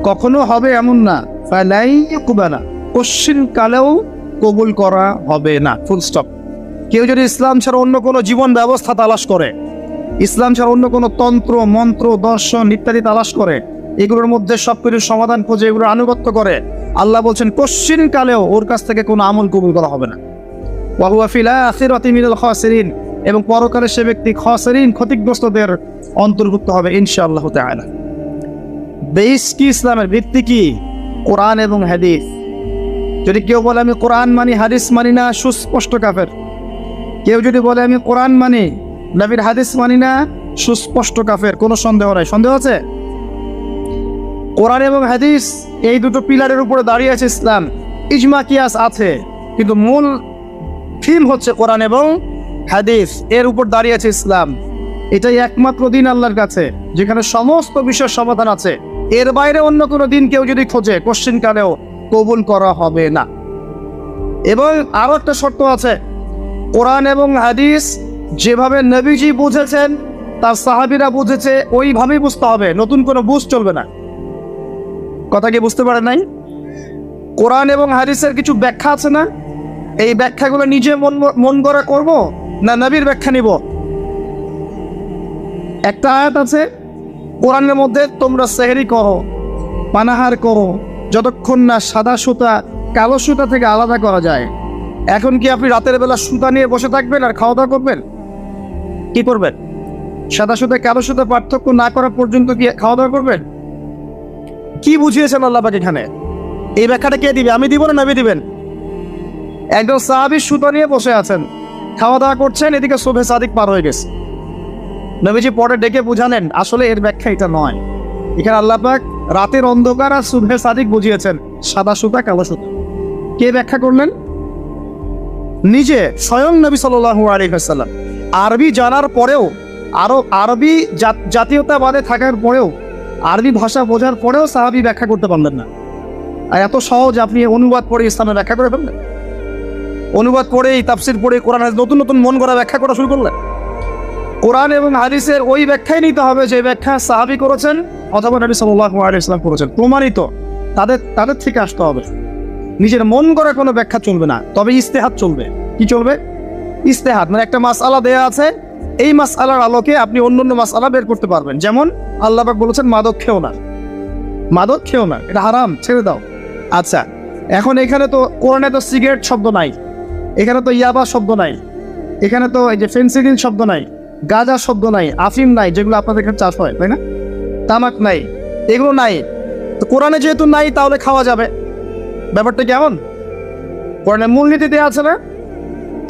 Speaker 1: কখনো হবে এমন না। ফালাই ইউকবালা কোশ্চিন কালেও কবুল করা হবে না, ফুল স্টপ। কেউ যদি ইসলাম ছাড়া অন্য কোনো জীবন ব্যবস্থা তালাশ করে, ইসলাম ছাড়া অন্য কোনো তন্ত্র, মন্ত্র, দর্শন ইত্যাদি তালাশ করে, এগুলোর মধ্যে সবকিছুর সমাধান খোঁজে, এগুলোর আনুগত্য করে, আল্লাহ বলছেন কোশ্চিন কালেও ওর কাছ থেকে কোনো আমল কবুল করা হবে না। ওয়া হুয়া ফিল আখিরাতি মিনাল খাসিরিন, এবং পরকালে সে ব্যক্তি খাসিরিন, ক্ষতিগ্রস্তদের অন্তর্ভুক্ত হবে ইনশাআল্লাহ তাআলা। বেস কি ইসলামের? ভিত্তি কি? কোরআন এবং হাদিস। যদি কেউ বলে আমি কোরআন মানি, হাদিস মানি না, সুস্পষ্ট কাফের। কেউ যদি বলে আমি কোরআন মানি, নবীর হাদিস মানি না, সুস্পষ্ট কাফের, কোনো সন্দেহ নাই। সন্দেহ আছে? কোরআন এবং হাদিস এই দুটো পিলারের উপরে দাঁড়িয়ে আছে ইসলাম। ইজমা কিয়াস আছে, কিন্তু মূল থিম হচ্ছে কোরআন এবং হাদিস, এর উপর দাঁড়িয়ে আছে ইসলাম। এটাই একমাত্র দিন আল্লাহর কাছে যেখানে সমস্ত বিষয়ের সমাধান আছে। এর বাইরে অন্য কোনো দিন কেউ যদি খোঁজে, কোশ্চিন কালেও কবুল করা হবে না। এবং আরো একটা শর্ত আছে, কোরআন এবং হাদিস যেভাবে নবীজি বুঝেছেন, তার সাহাবীরা বুঝেছে, ওইভাবেই বুঝতে হবে, নতুন কোনো বুঝ চলবে না। কথা কি বুঝতে পারে নাই? কোরআন এবং হাদিসের কিছু ব্যাখ্যা আছে না, এই ব্যাখ্যাগুলো নিজে মন গড়া করব না নবীর ব্যাখ্যা নিব? একটা আয়াত আছে কোরআনের মধ্যে, তোমরা সেহরি করো, পানাহার করো, যতক্ষণ না সাদা সুতা কালো সুতা থেকে আলাদা করা যায়। এখন কি আপনি রাতের বেলা সুতা নিয়ে বসে থাকবেন আর খাওয়া দাওয়া করবেন? কি করবেন? সাদা সুতা কালো সুতা পার্থক্য না করা পর্যন্ত কি খাওয়া দাওয়া করবেন? কি বুঝিয়েছেন আল্লাহ পাক এখানে? এই ব্যাখ্যাটা কে দিবে? আমি দিব না নবী দিবেন? একজন সাহাবী সুতা নিয়ে বসে আছেন, খাওয়া দাওয়া করছেন, এদিকে সুবহে সাদিক পার হয়ে গেছে। নবীজি পরে ডেকে বুঝালেন আসলে এর ব্যাখ্যা এটা নয়। এখানে আল্লাহ পাক রাতের অন্ধকার আর সুবহে সাদিক বুঝিয়েছেন, সাদা সুতা কালো সুতা। কে ব্যাখ্যা করলেন? নিজে স্বয়ং নবী সাল্লাল্লাহু আলাইহি ওয়াসাল্লাম। আরবি জানার পরেও, আরো আরবি জাতীয়তাবাদে থাকার পরেও, আরবি ভাষা বোঝার পরেও সাহাবী ব্যাখ্যা করতে পারলেন না। আর এত সহজ আপনি অনুবাদ পড়ে ইসলামের ব্যাখ্যা করে ফেললেন। অনুবাদ পড়েই, তাফসির পড়ে কোরআন নতুন নতুন মন গড়া ব্যাখ্যা করা শুরু করলেন। কোরআন এবং হাদিসের ওই ব্যাখ্যাই নিতে হবে যে ব্যাখ্যা সাহাবী করেছেন অথবা নবী সাল্লাল্লাহু আলাইহি ওয়াসাল্লাম করেছেন, প্রমাণিত। তাদের থেকে আসতে হবে। নিজের মন গড়া কোনো ব্যাখ্যা চলবে না। তবে ইস্তেহাদ চলবে। কি চলবে? ইস্তেহাদ মানে একটা মাসআলা দেয়া আছে, এই মাসআলার আলোকে আপনি অন্য মাসআলা বের করতে পারবেন। যেমন আল্লাহ পাক বলেছেন মাদক খেও না, মাদক খেও না, এটা হারাম, ছেড়ে দাও। আচ্ছা, এখন এখানে তো কোরআনে তো সিগারেট শব্দ নাই, এখানে তো ইয়াবা শব্দ নাই, এখানে তো এই যে ফেন্সিডিল শব্দ নাই, গাঁজা শব্দ নাই, আফিম নাই, যেগুলো আপনাদের এখানে চাষ হয়, তাই না? তামাক নাই, এগুলো নাই। তো কোরআনে যেহেতু নাই তাহলে খাওয়া যাবে। ব্যাপারটা কেমন? কোরআনে মূলনীতি দেওয়া আছে না?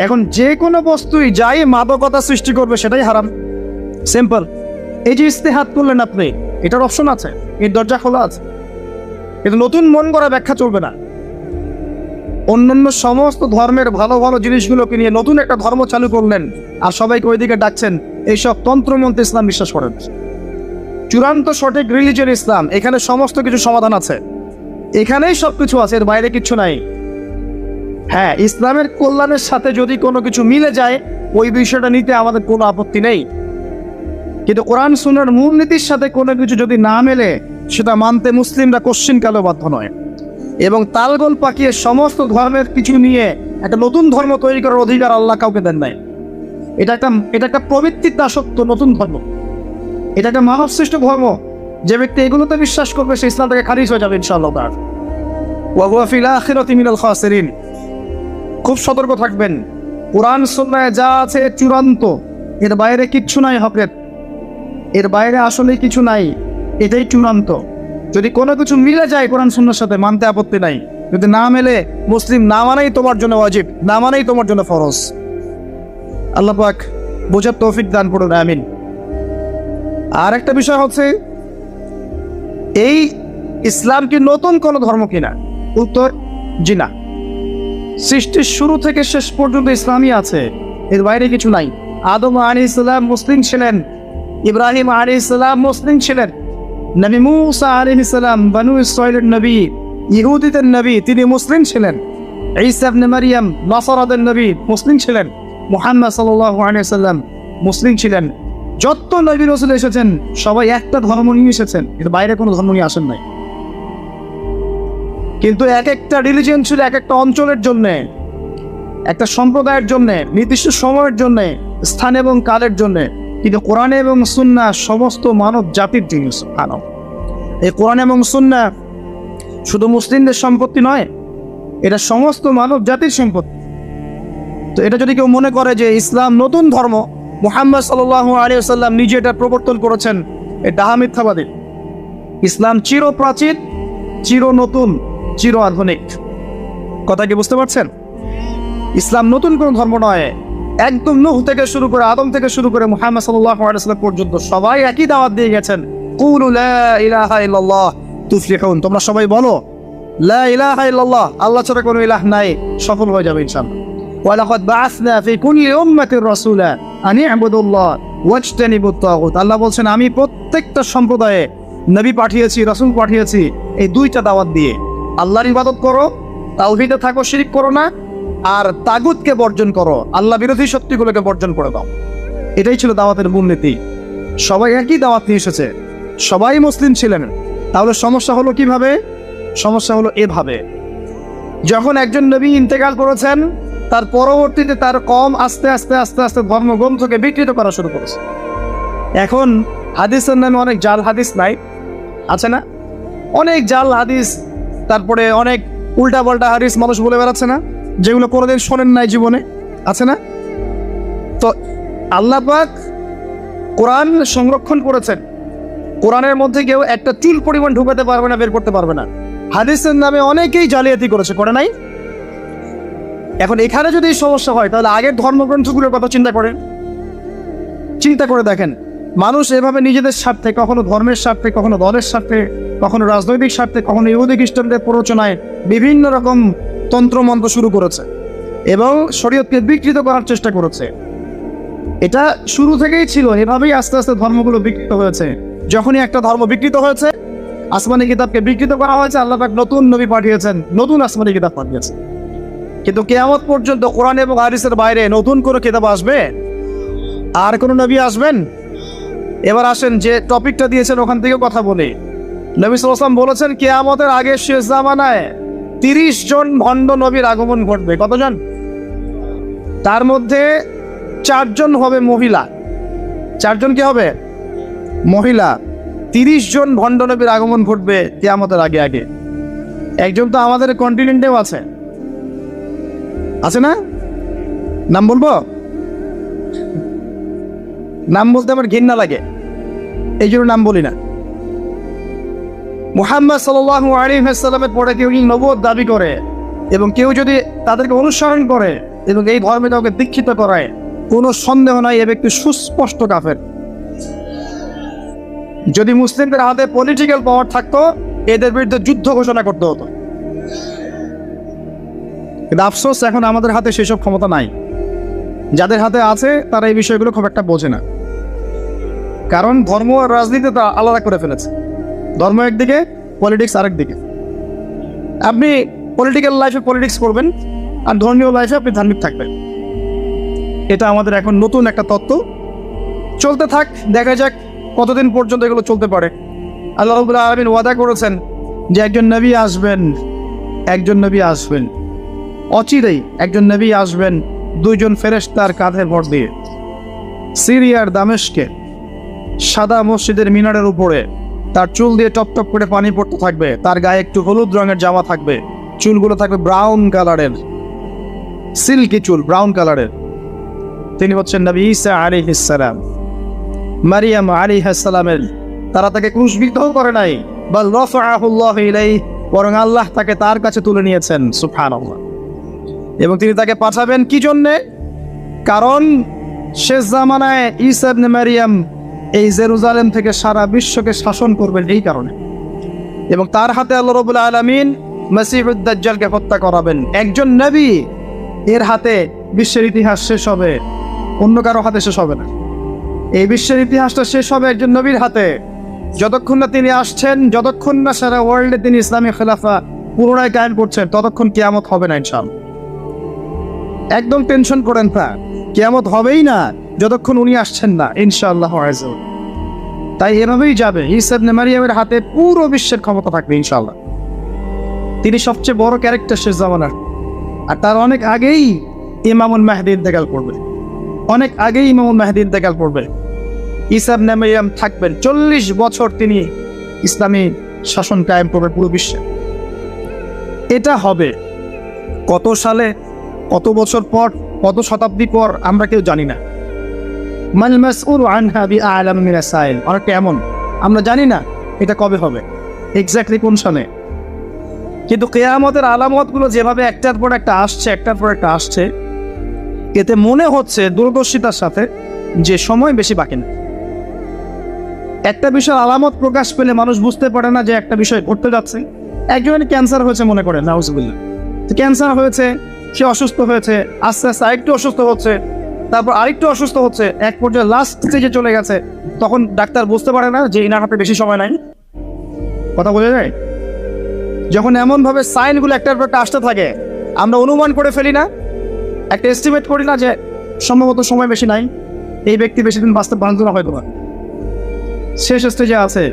Speaker 1: এখন যে কোনো বস্তুই যাই মাদকতা সৃষ্টি করবে সেটাই হারাম। সিম্পল। এই যে ইস্তেহাদ করলেন আপনি, এটার অপশন আছে, এর দরজা খোলা আছে। কিন্তু নতুন মন করা ব্যাখ্যা চলবে না। অন্যান্য সমস্ত ধর্মের ভালো ভালো জিনিসগুলোকে নিয়ে নতুন একটা ধর্ম চালু করলেন আর সবাইকে ওইদিকে ডাকছেন। এইসব তন্ত্রমন্ত্র ইসলাম বিশ্বাস করেন। চূড়ান্ত সঠিক রিলিজিয়ন ইসলাম, এখানে সমস্ত কিছু সমাধান আছে, এখানেই সব কিছু আছে, এর বাইরে কিচ্ছু নাই। হ্যাঁ, ইসলামের কল্যাণের সাথে যদি কোনো কিছু মিলে যায় ওই বিষয়টা নিতে আমাদের কোনো আপত্তি নেই। কিন্তু কোরআন সুন্নাহর মূলনীতির সাথে কোনো কিছু যদি না মেলে সেটা মানতে মুসলিমরা কোশ্চিনকালেও বাধ্য নয়। এবং তালগোল পাকিয়ে সমস্ত ধর্মের কিছু নিয়ে একটা নতুন ধর্ম তৈরি করার অধিকার আল্লাহ কাউকে দেন নাই। এটা একটা প্রবৃত্তির দাসত্ব, নতুন ধর্ম। এটা একটা মানব সৃষ্ট ধর্ম। যে ব্যক্তি এগুলোতে বিশ্বাস করবে সে ইসলাম থেকে খারিজ হয়ে যাবে ইনশাআল্লাহ। ওয়া হুয়া ফিল আখিরাতি মিনাল খাসিরিন। খুব সতর্ক থাকবেন। কোরআন সুন্নাহয় যা আছে চূড়ান্ত, এর বাইরে কিচ্ছু নাই হকের, এর বাইরে আসলে কিছু নাই, এটাই চূড়ান্ত। যদি কোনো কিছু মিলে যায় কোরআন সুন্নাহর সাথে মানতে আপত্তি নাই, যদি না মেলে মুসলিম না মানাই তোমার জন্য ওয়াজিব, না মানাই তোমার জন্য ফরজ। আল্লাহ পাক বোঝার তৌফিক দান করুন, আমিন। আর একটা বিষয় হচ্ছে, এই ইসলাম কি নতুন কোনো ধর্ম কিনা? উত্তর জি না। সৃষ্টির শুরু থেকে শেষ পর্যন্ত ইসলামই আছে, এর বাইরে কিছু নাই। আদম আলাইহিস সালাম মুসলিম ছিলেন, ইব্রাহিম আলাইহিস সালাম মুসলিম ছিলেন, নবী মুসা আলাইহিস সালাম বনু ইসরাঈলের নবী, ইহুদিদের নবী, তিনি মুসলিম ছিলেন। ঈসা ইবনে মারইয়াম নাসারাদের নবী মুসলিম ছিলেন। মুহাম্মদ সাল্লাল্লাহু আলাইহি সাল্লাম মুসলিম ছিলেন। যত নবী রাসূল এসেছেন সবাই একটা ধর্ম নিয়ে এসেছেন, এর বাইরে কোনো ধর্ম নিয়ে আসেন নাই। কিন্তু এক একটা রিলিজিয়ন ছিল এক একটা অঞ্চলের জন্য, একটা সম্প্রদায়ের জন্য, নির্দিষ্ট সময়ের জন্য, স্থান এবং কালের জন্য। কিন্তু কোরআন এবং সুন্নাহ সমস্ত মানব জাতির জিনিস। এই কোরআন এবং সুন্নাহ শুধু মুসলিমদের সম্পত্তি নয়, এটা সমস্ত মানব জাতির সম্পত্তি। তো এটা যদি কেউ মনে করে যে ইসলাম নতুন ধর্ম, মুহাম্মদ সাল্লাল্লাহু আলাইহি ওয়াসাল্লাম নিজে এটা প্রবর্তন করেছেন, এটা মিথ্যাবাদী। ইসলাম চিরপ্রাচীন, চির নতুন, চির আধুনিক। কথা কি বুঝতে পারছেন? ইসলাম নতুন কোন ধর্ম নয়। একদম নূহ থেকে শুরু করে, আদম থেকে শুরু করে মুহাম্মদ সাল্লাল্লাহু আলাইহি ওয়াসাল্লাম পর্যন্ত সবাই একই দাওয়াত দিয়ে গেছেন, কুলু লা ইলাহা ইল্লাল্লাহ তুফলিহুন। তোমরা সবাই বলো লা ইলাহা ইল্লাল্লাহ, আল্লাহ ছাড়া কোনো ইলাহ নাই, সফল হয়ে যাবে ইনশাআল্লাহ। ওয়া লাকাদ বাআসনা ফি কুল্লি উম্মাতির রাসূলা আন ইবুদুল্লাহ ওয়াজতানিবুত তাগুত। আল্লাহ বলছেন আমি প্রত্যেকটা সম্প্রদায়ে নবী পাঠিয়েছি, রাসূল পাঠিয়েছি এই দুইটা দাওয়াত দিয়ে, আল্লাহর ইবাদত করো, তাওহীদে থাকো, শিরক করো না, আর তাগুতকে বর্জন করো, আল্লাহ বিরোধী শক্তিগুলোকে বর্জন করে দাও। এটাই ছিল দাওয়াতের মূলনীতি। সবাই একই দাওয়াত নিয়ে এসেছে, সবাই মুসলিম ছিলেন। তাহলে সমস্যা হলো কিভাবে? সমস্যা হলো এভাবে, যখন একজন নবী ইন্তেকাল করেছেন তার পরবর্তীতে তার কম আস্তে আস্তে আস্তে আস্তে ধর্মগ্রন্থকে বিকৃত করা শুরু করেছে। এখন হাদিসের নামে অনেক জাল হাদিস নাই আছে না? অনেক জাল হাদিস, তারপরে অনেক উল্টা পাল্টা হাদিস মানুষ বলে বেড়াচ্ছে না, যেগুলো কোনোদিন শোনেন নাই জীবনে, আছে না? তো আল্লাহ পাক কোরআন সংরক্ষণ করেছেন, কোরআনের মধ্যে কেউ একটা চুল পরিমাণ ঢুকাতে পারবে না, বের করতে পারবে না। হাদিসের নামে অনেকেই জালিয়াতি করেছে, করে নাই? এখন এখানে যদি সমস্যা হয় তাহলে আগের ধর্মগ্রন্থগুলোর কথা চিন্তা করে দেখেন। মানুষ এভাবে নিজেদের স্বার্থে, কখনো ধর্মের স্বার্থে, কখনো দলের স্বার্থে, কখনো রাজনৈতিক স্বার্থে, কখনো ইহুদি খ্রিস্টানদের প্ররোচনায় বিভিন্ন রকম তন্ত্রমন্ত্র শুরু করেছে এবং শরীয়তকে বিকৃত করার চেষ্টা করেছে। এটা শুরু থেকেই ছিল, এভাবেই আস্তে আস্তে ধর্মগুলো বিকৃত হয়েছে। যখনই একটা ধর্ম বিকৃত হয়েছে, আসমানি কিতাবকে বিকৃত করা হয়েছে, আল্লাহ পাক নতুন নবী পাঠিয়েছেন, নতুন আসমানি কিতাব পাঠিয়েছেন। কিন্তু কিয়ামত পর্যন্ত কোরআন এবং হাদিসের বাইরে নতুন কোনো কিতাব আসবে? আর কোনো নবী আসবেন? এবার আসেন যে টপিকটা দিয়েছেন ওখান থেকে কথা বলি। নবী সাল্লাল্লাহু আলাইহি ওয়াসাল্লাম বলেছেন কিয়ামতের আগে শেষ জামানায় 30 জন ভণ্ড নবীর আগমন ঘটবে। কতজন? তার মধ্যে 4 জন হবে মহিলা। 4 জন কি হবে? মহিলা। 30 জন ভণ্ড নবীর আগমন ঘটবে কিয়ামতের আগে আগে। একজন তো আমাদের কন্টিনেন্টেও আছে, আছে না? নাম বলবো? নাম বলতে আমার ঘৃণা লাগে, এই জন্য নাম বলি না। মুহাম্মদ সাল্লাল্লাহু আলাইহি ওয়াসাল্লামের পরে কেউ নবুয়ত দাবি করে এবং কেউ যদি তাদেরকে অনুসরণ করে এবং এই ধর্মে কাউকে দীক্ষিত করায়, কোনো সন্দেহ নাই এ ব্যক্তি সুস্পষ্ট কাফের। যদি মুসলিমদের হাতে পলিটিক্যাল পাওয়ার থাকতো এদের বিরুদ্ধে যুদ্ধ ঘোষণা করতে হতো। কিন্তু আফসোস এখন আমাদের হাতে সেসব ক্ষমতা নাই। যাদের হাতে আছে তারা এই বিষয়গুলো খুব একটা বোঝে না, কারণ ধর্ম আর রাজনীতি তা আলাদা করে ফেলেছে। ধর্ম একদিকে, পলিটিক্স আরেক দিকে। আপনি পলিটিক্যাল লাইফে পলিটিক্স করবেন আর ধর্মীয় লাইফে আপনি ধার্মিক থাকবেন। এটা আমাদের এখন নতুন একটা তত্ত্ব, চলতে থাক, দেখা যাক কতদিন পর্যন্ত এগুলো চলতে পারে। আল্লাহ রাব্বুল আলামিন ওয়াদা করেছেন যে একজন নবী আসবেন, অচিরেই একজন নবী আসবেন 2 জন ফেরেশতার কাঁধে ভর দিয়ে। সিরিয়ার দামেস্কে সাদা মসজিদের মিনারের উপরে তার চুল দিয়ে টপ টপ করে পানি পড়তে থাকবে, তার গায়ে একটু হলুদ রঙের জামা থাকবে, চুলগুলো থাকবে ব্রাউন কালারের, সিল্কি চুল ব্রাউন কালারের। তিনি হচ্ছেন নবী ঈসা আলাইহিস সালাম। মারিয়াম আলাইহিস সালামের তারা তাকে ক্রুশবিদ্ধ করে নাই, বাল রাফাআহুল্লাহু ইলাইহি, বরং আল্লাহ তাকে তার কাছে তুলে নিয়েছেন, সুবহানাল্লাহ। এবং তিনি তাকে পাঠাবেন কি জন্যে? কারণ শেষ জামানায় ঈসা ইবনে মারিয়াম এই জেরুজালেম থেকে সারা বিশ্বকে শাসন করবেন এই কারণে। এবং তার হাতে আল্লাহ রাব্বুল আলামিন মসিহুদ দাজ্জালকে হত্যা করাবেন। একজন নবী এর হাতে বিশ্বের ইতিহাস শেষ হবে, অন্য কারো হাতে শেষ হবে না। এই বিশ্বের ইতিহাসটা শেষ হবে একজন নবীর হাতে। যতক্ষণ না তিনি আসছেন, যতক্ষণ না সারা ওয়ার্ল্ডে তিনি ইসলামী খেলাফা পুনরায় কায়েম করছেন, ততক্ষণ কিয়ামত হবে না ইনশাআল্লাহ। একদম টেনশন করেন না, কিয়ামত হবেই না যতক্ষণ উনি আসছেন না ইনশাআল্লাহ। তাই এভাবেই যাবে, ঈসা ইবনে মারিয়ামের হাতে পুরো বিশ্বের ক্ষমতা থাকবে ইনশাআল্লাহ। তিনি সবচেয়ে বড় ক্যারেক্টার শেষ জামানার। আর তার অনেক আগেই ইমামুল মাহদী ইন্তেকাল করবে, অনেক আগেই ইমামুল মাহদী ইন্তেকাল করবে। ঈসা ইবনে মারিয়াম থাকবেন 40 বছর, তিনি ইসলামী শাসন কায়েম করবেন পুরো বিশ্বে। এটা হবে কত সালে, কত বছর পর, কত শতাব্দী পর আমরা কেউ জানি না। মাল মাসউলু আনহা বিআলাম মিনাস সাইল, অনেকটা এমন আমরা জানি না এটা কবে হবে, এক্স্যাক্টলি কোন সালে। কিন্তু কিয়ামতের আলামতগুলো যেভাবে একটার পর একটা আসছে, এতে মনে হচ্ছে দূরদর্শিতার সাথে যে সময় বেশি বাকি না। একটা বিষয়ের আলামত প্রকাশ পেলে মানুষ বুঝতে পারে না যে একটা বিষয় ঘটতে যাচ্ছে। একজনের ক্যান্সার হয়েছে মনে করেন, নাউজুবিল্লাহ, ক্যান্সার হয়েছে, সে অসুস্থ হয়েছে, আস্তে আস্তে আরেকটু অসুস্থ হচ্ছে, তারপর আরেকটু অসুস্থ হচ্ছে, এক পর্যায়ে লাস্ট স্টেজে চলে গেছে। তখন ডাক্তার বুঝতে পারে না যে ইনার হাতে বেশি সময় নাই। কথা বোঝা যায়? যখন এমনভাবে সাইনগুলো একটার পর একটা আসতে থাকে, আমরা অনুমান করে ফেলি না, একটা এস্টিমেট করি না যে সম্ভবত সময় বেশি নাই, এই ব্যক্তি বেশি দিন বাঁচতে পারবে না, হয়তো শেষ স্টেজে আছে,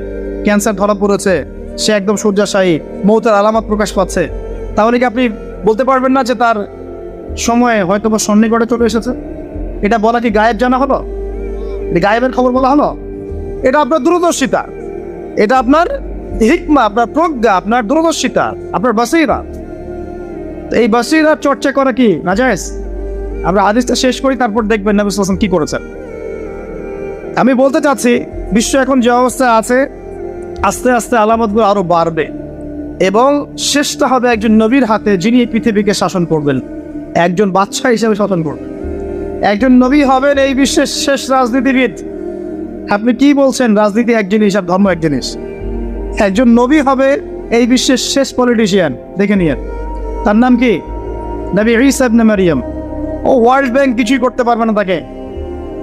Speaker 1: ক্যান্সার ধরা পড়েছে, সে একদম শয্যাশায়ী, মৌতের আলামত প্রকাশ পাচ্ছে। তাহলে কি আপনি বলতে পারবেন না যে তার সময় হয়তো বা সন্নিকটে চলে এসেছে? এটা বলা কি গায়েব জানা হলো? গায়েবের খবর বলা হলো? এটা আপনার দূরদর্শিতা, এটা আপনার হিকমা, আপনার প্রজ্ঞা, আপনার দূরদর্শিতা, আপনার বাসীরা। এই বাসীরার চর্চা করা কি নাজায়েজ? আমরা হাদিসটা শেষ করি, তারপর দেখবেন নবী সাল্লাল্লাহু আলাইহি ওয়াসাল্লাম কি করেছেন। আমি বলতে চাচ্ছি, বিশ্ব এখন যে অবস্থায় আছে, আস্তে আস্তে আলামতগুলো আরো বাড়বে এবং শেষটা হবে একজন নবীর হাতে, যিনি এই পৃথিবীকে শাসন করবেন, একজন বাদশা হিসেবে শাসন করবেন। একজন নবী হবেন এই বিশ্বের শেষ রাজনীতিবিদ। আপনি কি বলছেন? রাজনীতি এক জিনিস আর ধর্ম এক জিনিস। একজন নবী হবে এই বিশ্বের শেষ পলিটিশিয়ান, দেখে নিয়েন। তার নাম কি? নবী ঈসা ইবনে মারিয়াম। ও ওয়ার্ল্ড ব্যাংক কিছুই করতে পারবে না তাকে,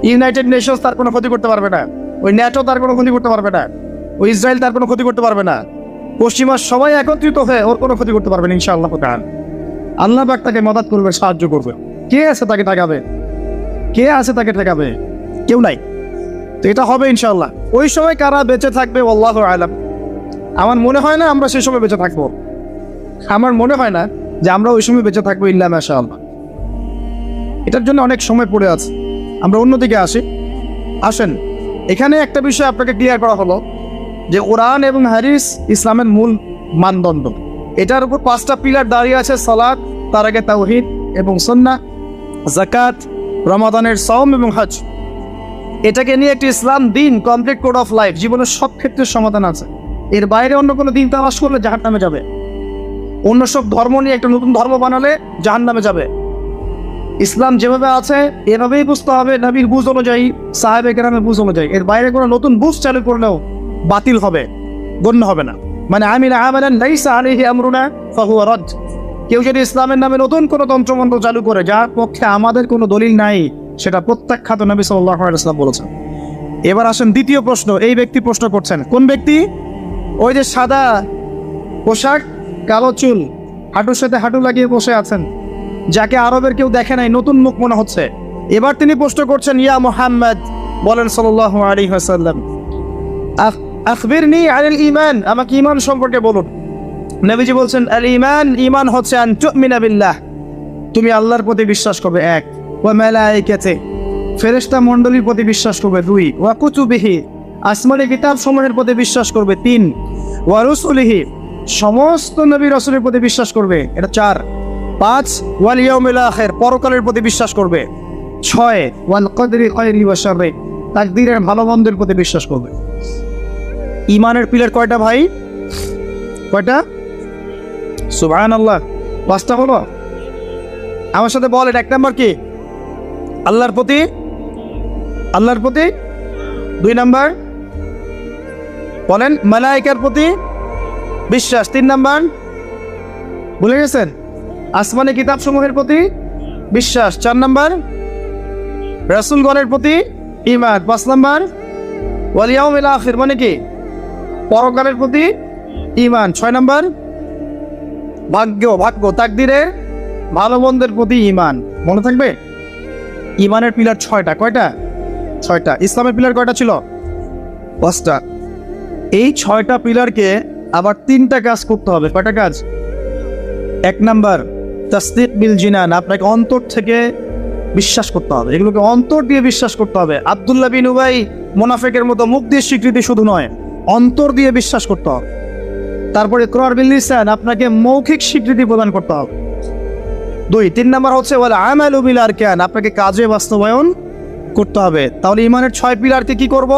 Speaker 1: ইউনাইটেড নেশনস তার কোনো ক্ষতি করতে পারবে না, ওই ন্যাটো তার কোনো ক্ষতি করতে পারবে না, ওই ইসরায়েল তার কোনো ক্ষতি করতে পারবে না, পশ্চিমা সবাই একত্রিত হয়ে ওর কোনো ক্ষতি করতে পারবে না ইনশাআল্লাহ তাআলা। আল্লাহ পাক তাকে মদদ করবে, সাহায্য করবে। কে আছে তাকে ঠেকাবে? কে আছে তাকে ঠেকাবে? কেউ নাই। তো এটা হবে ইনশাআল্লাহ। ওই সময় কারা বেঁচে থাকবে আল্লাহু আ'লাম। আমার মনে হয় না আমরা সেই সময় বেঁচে থাকবো, আমার মনে হয় না যে আমরা ওই সময় বেঁচে থাকবো, ইল্লা মাশাআল্লাহ। এটার জন্য অনেক সময় পড়ে আছে। আমরা অন্যদিকে আসেন। এখানে একটা বিষয় আপনাকে ক্লিয়ার করা হলো যে কোরআন এবং হাদিস ইসলামের মূল মানদণ্ড। এটার উপর 5টা পিলার দাঁড়িয়ে আছে: সালাত, তার আগে তাওহীদ এবং সুন্নাহ, যাকাত, রমাদানের সাওম এবং হজ। এটাকে নিয়ে একটি ইসলাম দিন, কমপ্লিট কোড অফ লাইফ, জীবনের সব ক্ষেত্রে সমাধান আছে। এর বাইরে অন্য কোনো দিন তালাশ করলে জাহান্নামে যাবে। অন্য সব ধর্ম নিয়ে একটা নতুন ধর্ম বানালে জাহান্নামে যাবে। ইসলাম যেভাবে আছে এভাবেই বুঝতে হবে, নবীর বুঝ অনুযায়ী, সাহাবে কেরামের বুঝ অনুযায়ী। এর বাইরে কোনো নতুন বুঝ চালু করলেও বাতিল হবে, গণ্য হবে না। মানে আমিলা আমালান লাইসা আলাইহি আমরুনা ফাহুয়া রাদ। কেউ যদি ইসলামের নামে নতুন কোনো তন্ত্রমন্ত্র চালু করে যার পক্ষে আমাদের কোনো দলিল নাই, সেটা প্রত্যাখ্যাত, নবী সাল্লাল্লাহু আলাইহি ওয়াসাল্লাম বলেছেন। এবার আসেন দ্বিতীয় প্রশ্ন। এই ব্যক্তি প্রশ্ন করছেন, কোন ব্যক্তি? ওই যে সাদা পোশাক, কালো চুল, হাঁটুর সাথে হাঁটু লাগিয়ে বসে আছেন, যাকে আরবের কেউ দেখে নাই, নতুন মুখ মনে হচ্ছে। এবার তিনি প্রশ্ন করছেন, ইয়া মুহাম্মদ বলেন সাল্লাল্লাহু আলাইহি ওয়াসাল্লাম, আখবিরনি আনিল ঈমান, আমাকে ঈমান সম্পর্কে বলুন। নবীজি বলছেন, আল ঈমান, ঈমান হচ্ছে আন তুমিনা বিল্লাহ, তুমি আল্লাহর প্রতি বিশ্বাস করবে, এক, ওয়া মালাইকাতি, ফেরেশতা মণ্ডলীর প্রতি বিশ্বাস করবে, দুই, ওয়া কুতুবিহি, আসমানি কিতাব সমূহের প্রতি বিশ্বাস করবে, তিন, ওয়া রুসুলিহি, সমস্ত নবী রাসূলের প্রতি বিশ্বাস করবে, এটা চার, পাঁচ, ওয়াল ইয়াউমিল আখির, পরকালের প্রতি বিশ্বাস করবে, ছয়, ওয়াল কদরি খায়রি ওয়া শাররি, তাকদীরের ভালো মন্দের প্রতি বিশ্বাস করবে। ঈমানের পিলার কয়টা ভাই? কয়টা? সুবহানাল্লাহ, পাঁচটা হলো। আমার সাথে বলেন, এক নাম্বার কি? আল্লাহর প্রতি, আল্লাহর প্রতি। দুই নাম্বার বলেন, মালায়েকার প্রতি বিশ্বাস। তিন নাম্বার ভুলে গেছেন? আসমানি কিতাব সমূহের প্রতি বিশ্বাস। চার নাম্বার রাসূলগণের প্রতি ঈমান। পাঁচ নাম্বার ওয়াল ইয়াউমিল আখির, মানে কি? পরকালের প্রতি ঈমান। ছয় নাম্বার ভাগ্য তাকদীরের ভালো মন্দের প্রতি ঈমান। মনে থাকবে? ঈমানের পিলার ছয়টা। কয়টা? ছয়টা। ইসলামের পিলার কয়টা ছিল? পাঁচটা। এই ছয়টা পিলারকে আবার তিনটা কাজ করতে হবে। কয়টা কাজ? এক নাম্বার তাসদীক বিল জিনান, আপনাকে অন্তর থেকে বিশ্বাস করতে হবে, এগুলোকে অন্তর দিয়ে বিশ্বাস করতে হবে। আব্দুল্লাহ বিন উবাই মুনাফিকের মতো মুখ দিয়ে স্বীকৃতি শুধু নয়, অন্তর দিয়ে বিশ্বাস করতে হবে। তারপরে ইকরার বিল লিসান, আপনাকে মৌখিক স্বীকৃতি প্রদান করতে হবে। দুই, তিন নাম্বার হচ্ছে ওয়াল আমালু বিল আরকান, আপনাকে কাজে বাস্তবায়ন করতে হবে। তাহলে ঈমানের ছয় পিলারকে কি করব?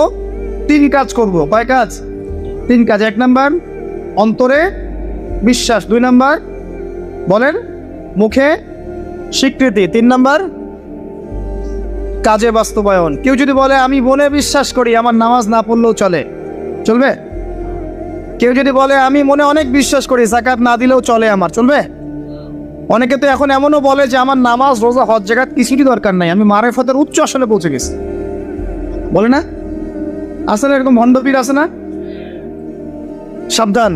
Speaker 1: তিন কাজ করব। কয় কাজ? তিন কাজ। এক নাম্বার অন্তরে বিশ্বাস, দুই নাম্বার বলেন মুখে স্বীকৃতি, তিন নাম্বার কাজে বাস্তবায়ন। কেউ যদি বলে আমি মনে বিশ্বাস করি, আমার নামাজ না পড়লেও চলে, চলবে? কেউ যদি বলে আমি মনে অনেক বিশ্বাস করি, যাকাত না দিলেও চলে, আমার চলবে? অনেকে তো এখন এমনও বলে যে আমার নামাজ রোজা হজ জাকাত কিছুরই দরকার নাই, আমি মারেফতের উচ্চ আসলে পৌঁছে গেছি, বলে না? আসলে এরকম ভণ্ডপীর আছে না? সাবধান,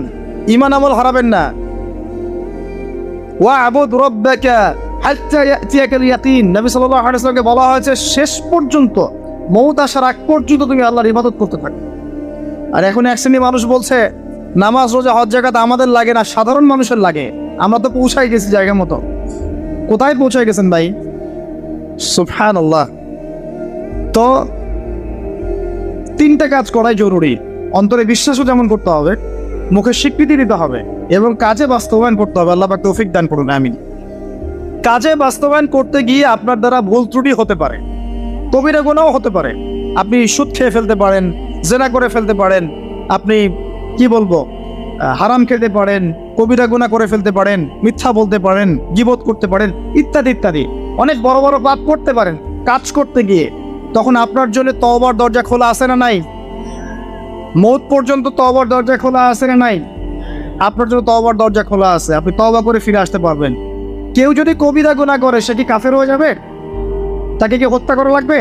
Speaker 1: ঈমান আমল হারাবেন না। ওয়া'বুদ রাব্বাকা হাত্তা ইয়াতিয়াকাল ইয়াকিন, নবী সাল্লাল্লাহু আলাইহি ওয়াসাল্লামকে বলা হয়েছে শেষ পর্যন্ত, মওত আসার আগ পর্যন্ত তুমি আল্লাহর ইবাদত করতে থাকো। আর এখন এক শ্রেণী মানুষ বলছে নামাজ রোজা হজ জাকাত আমাদের লাগে না, সাধারণ মানুষের লাগে। আমরা তো পৌঁছাই গেছি জায়গা মতো। কোথায় পৌঁছাই গেছেন ভাই? সুবহানাল্লাহ। তো তিনটা কাজ করাই জরুরি। অন্তরে বিশ্বাসও যেমন করতে হবে, মুখে স্বীকৃতি দিতে হবে, এবং কাজে বাস্তবায়ন করতে হবে। আল্লাহ পাক তৌফিক দান করুন, আমিন। কাজে বাস্তবায়ন করতে গিয়ে আপনার দ্বারা ভুল ত্রুটি হতে পারে, কবিরা গুনাহও হতে পারে। আপনি সুদ খেয়ে ফেলতে পারেন, জেনা করে ফেলতে পারেন, আপনি কি বলবো হারাম খেতে পারেন, কবিরা গুনাহ করে ফেলতে পারেন, মিথ্যা বলতে পারেন, গীবত করতে পারেন, ইত্যাদি ইত্যাদি। অনেক বড় বড় পাপ করতে পারেন কাজ করতে গিয়ে। তখন আপনার জন্য তওবার দরজা খোলা আছে না নাই? মওত পর্যন্ত তওবার দরজা খোলা আছে না নাই? আপনার জন্য তওবার দরজা খোলা আছে, আপনি তওবা করে ফিরে আসতে পারবেন। কেউ যদি কবিরা গুনাহ করে, সে কি কাফের হয়ে যাবে? তাকে কি হত্যা করা লাগবে?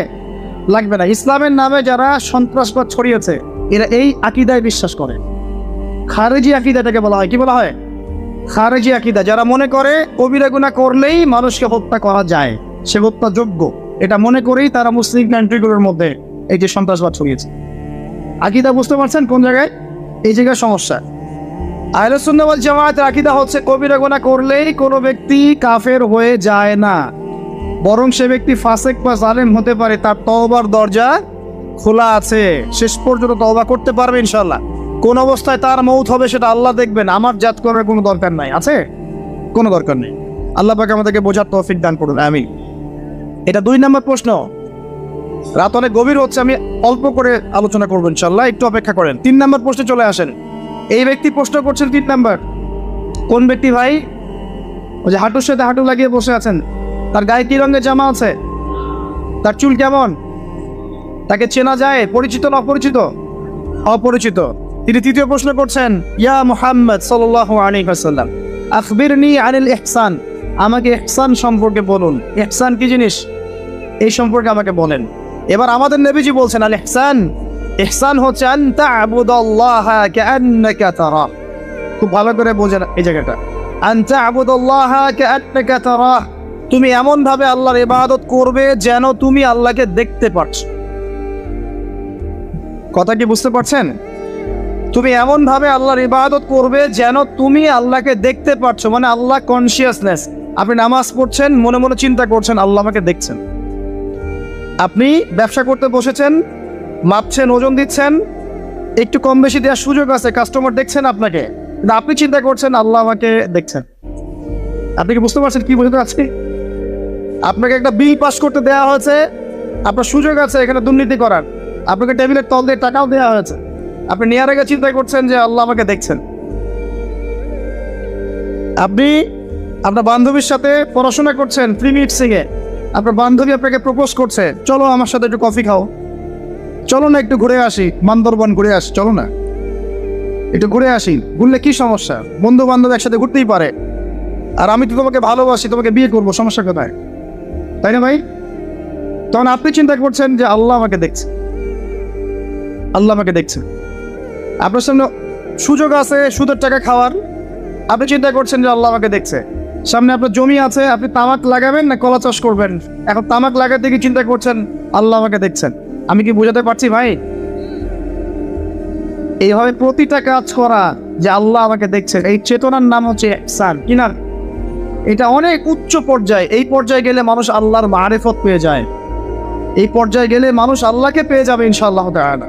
Speaker 1: লাগবে না। ইসলামের নামে যারা সন্ত্রাসবাদ ছড়িয়েছে, এরা এই আকীদায় বিশ্বাস করে। খারেজি আকীদাটাকে বলা হয়, কি বলা হয়? খারেজি আকীদা। যারা মনে করে কবিরা গুনাহ করলেই মানুষকে হত্যা করা যায়, সে হত্যাযোগ্য, এটা মনে করেই তারা মুসলিম কান্ট্রিগুলোর মধ্যে এই যে সন্ত্রাসবাদ ছড়িয়েছে। আকীদা বুঝতে পারছেন কোন জায়গায়? এই জায়গায় সমস্যা। আহলে সুন্নাহ ওয়াল জামায়াতের আকীদা হচ্ছে কবিরা গুনাহ করলেই কোনো ব্যক্তি কাফের হয়ে যায় না, বরং সে ব্যক্তি ফাসিক বা জালেম হতে পারে, তার তওবার দরজা খোলা আছে, শেষ পর্যন্ত তওবা করতে পারবে ইনশাআল্লাহ। কোন অবস্থায় তার মওত হবে সেটা আল্লাহ দেখবেন, আমার জাত করার কোনো দরকার নাই। আছে? কোনো দরকার নেই। আল্লাহ পাক আমাদেরকে বোঝার তৌফিক দান করুন, আমিন। এটা দুই নম্বর প্রশ্ন। রাত অনেক গভীর হচ্ছে, আমি অল্প করে আলোচনা করবো ইনশাআল্লাহ, একটু অপেক্ষা করেন। তিন নম্বর প্রশ্নে চলে আসেন। এই ব্যক্তি প্রশ্ন করছেন তিন নাম্বার। কোন ব্যক্তি ভাই? ওই যে হাঁটুর সাথে হাঁটু লাগিয়ে বসে আছেন, তার গায়ে কি রঙের জামা আছে? তার চুল কেমন? তাকে চেনা যায়? পরিচিত না অপরিচিত? অপরিচিত। তিনি তৃতীয় প্রশ্ন করছেন, ইয়া মুহাম্মদ সাল্লাল্লাহু আলাইহি ওয়াসাল্লাম আখবিরনি আনিল ইহসান, আমাকে ইহসান সম্পর্কে বলুন। ইহসান কি জিনিস এই সম্পর্কে আমাকে বলেন। এবার আমাদের নবীজি বলছেন আল ইহসান, ইহসান হচ্ছে আন তা'বুদাল্লাহা কাআন্নাকা তারাহ। খুব ভালো করে বোঝেন এই জায়গাটা। আন তা'বুদাল্লাহা কাআন্নাকা তারাহ, তুমি এমন ভাবে আল্লাহর ইবাদত করবে যেন তুমি আল্লাহকে দেখতে পাচ্ছ। কথা কি বুঝতে পারছেন? তুমি এমনভাবে আল্লাহর ইবাদত করবে যেন তুমি আল্লাহকে দেখতে পাচ্ছ, মানে আল্লাহ কনসিয়াসনেস। আপনি নামাজ পড়ছেন, মনে মনে চিন্তা করছেন আল্লাহ আমাকে দেখছেন। আপনি ব্যবসা করতে বসেছেন, মাপছেন, ওজন দিচ্ছেন, একটু কম বেশি দেওয়ার সুযোগ আছে, কাস্টমার দেখছেন আপনাকে, কিন্তু আপনি চিন্তা করছেন আল্লাহ আমাকে দেখছেন। আপনি কি বুঝতে পারছেন কি বুঝতে পারছি? আপনাকে একটা বিল পাস করতে দেওয়া হয়েছে, আপনার সুযোগ আছে এখানে দুর্নীতি করার, আপনাকে টেবিলের তল দিয়ে টাকাও দেওয়া হয়েছে, আপনি নেওয়ার আগে চিন্তা করছেন যে আল্লাহ আমাকে দেখছেন। আপনি আপনার বান্ধবীর সাথে পড়াশোনা করছেন প্রিমিটসিংয়ে, আপনার বান্ধবী আপনাকে প্রপোজ করছে, চলো আমার সাথে একটু কফি খাও, চলো না একটু ঘুরে আসি, বান্দরবান ঘুরে আসি, চলো না একটু ঘুরে আসি। ঘুরলে কি সমস্যা? বন্ধু বান্ধব একসাথে ঘুরতেই পারে। আর আমি তো তোমাকে ভালোবাসি, তোমাকে বিয়ে করবো, সমস্যা কোথায়? তাই না ভাই? তখন আপনি চিন্তা করছেন যে আল্লাহ আমাকে দেখছে, আল্লাহ আমাকে দেখছে। আপনার সামনে সুযোগ আছে সুদের টাকা খাওয়ার, আপনি চিন্তা করছেন যে আল্লাহ আমাকে দেখছে। সামনে আপনার জমি আছে, আপনি তামাক লাগাবেন না কলা চাষ করবেন, এখন তামাক লাগাতে গিয়ে চিন্তা করছেন আল্লাহ আমাকে দেখছেন। আমি কি বোঝাতে পারছি ভাই? এইভাবে প্রতিটা কাজ করা যে আল্লাহ আমাকে দেখছেন, এই চেতনার নাম হচ্ছে ইহসান। কি না? এটা অনেক উচ্চ পর্যায়ে। এই পর্যায়ে গেলে মানুষ আল্লাহর মারিফত পেয়ে যায়, এই পর্যায়ে গেলে মানুষ আল্লাহকে পেয়ে যাবে ইনশাআল্লাহ তাআলা।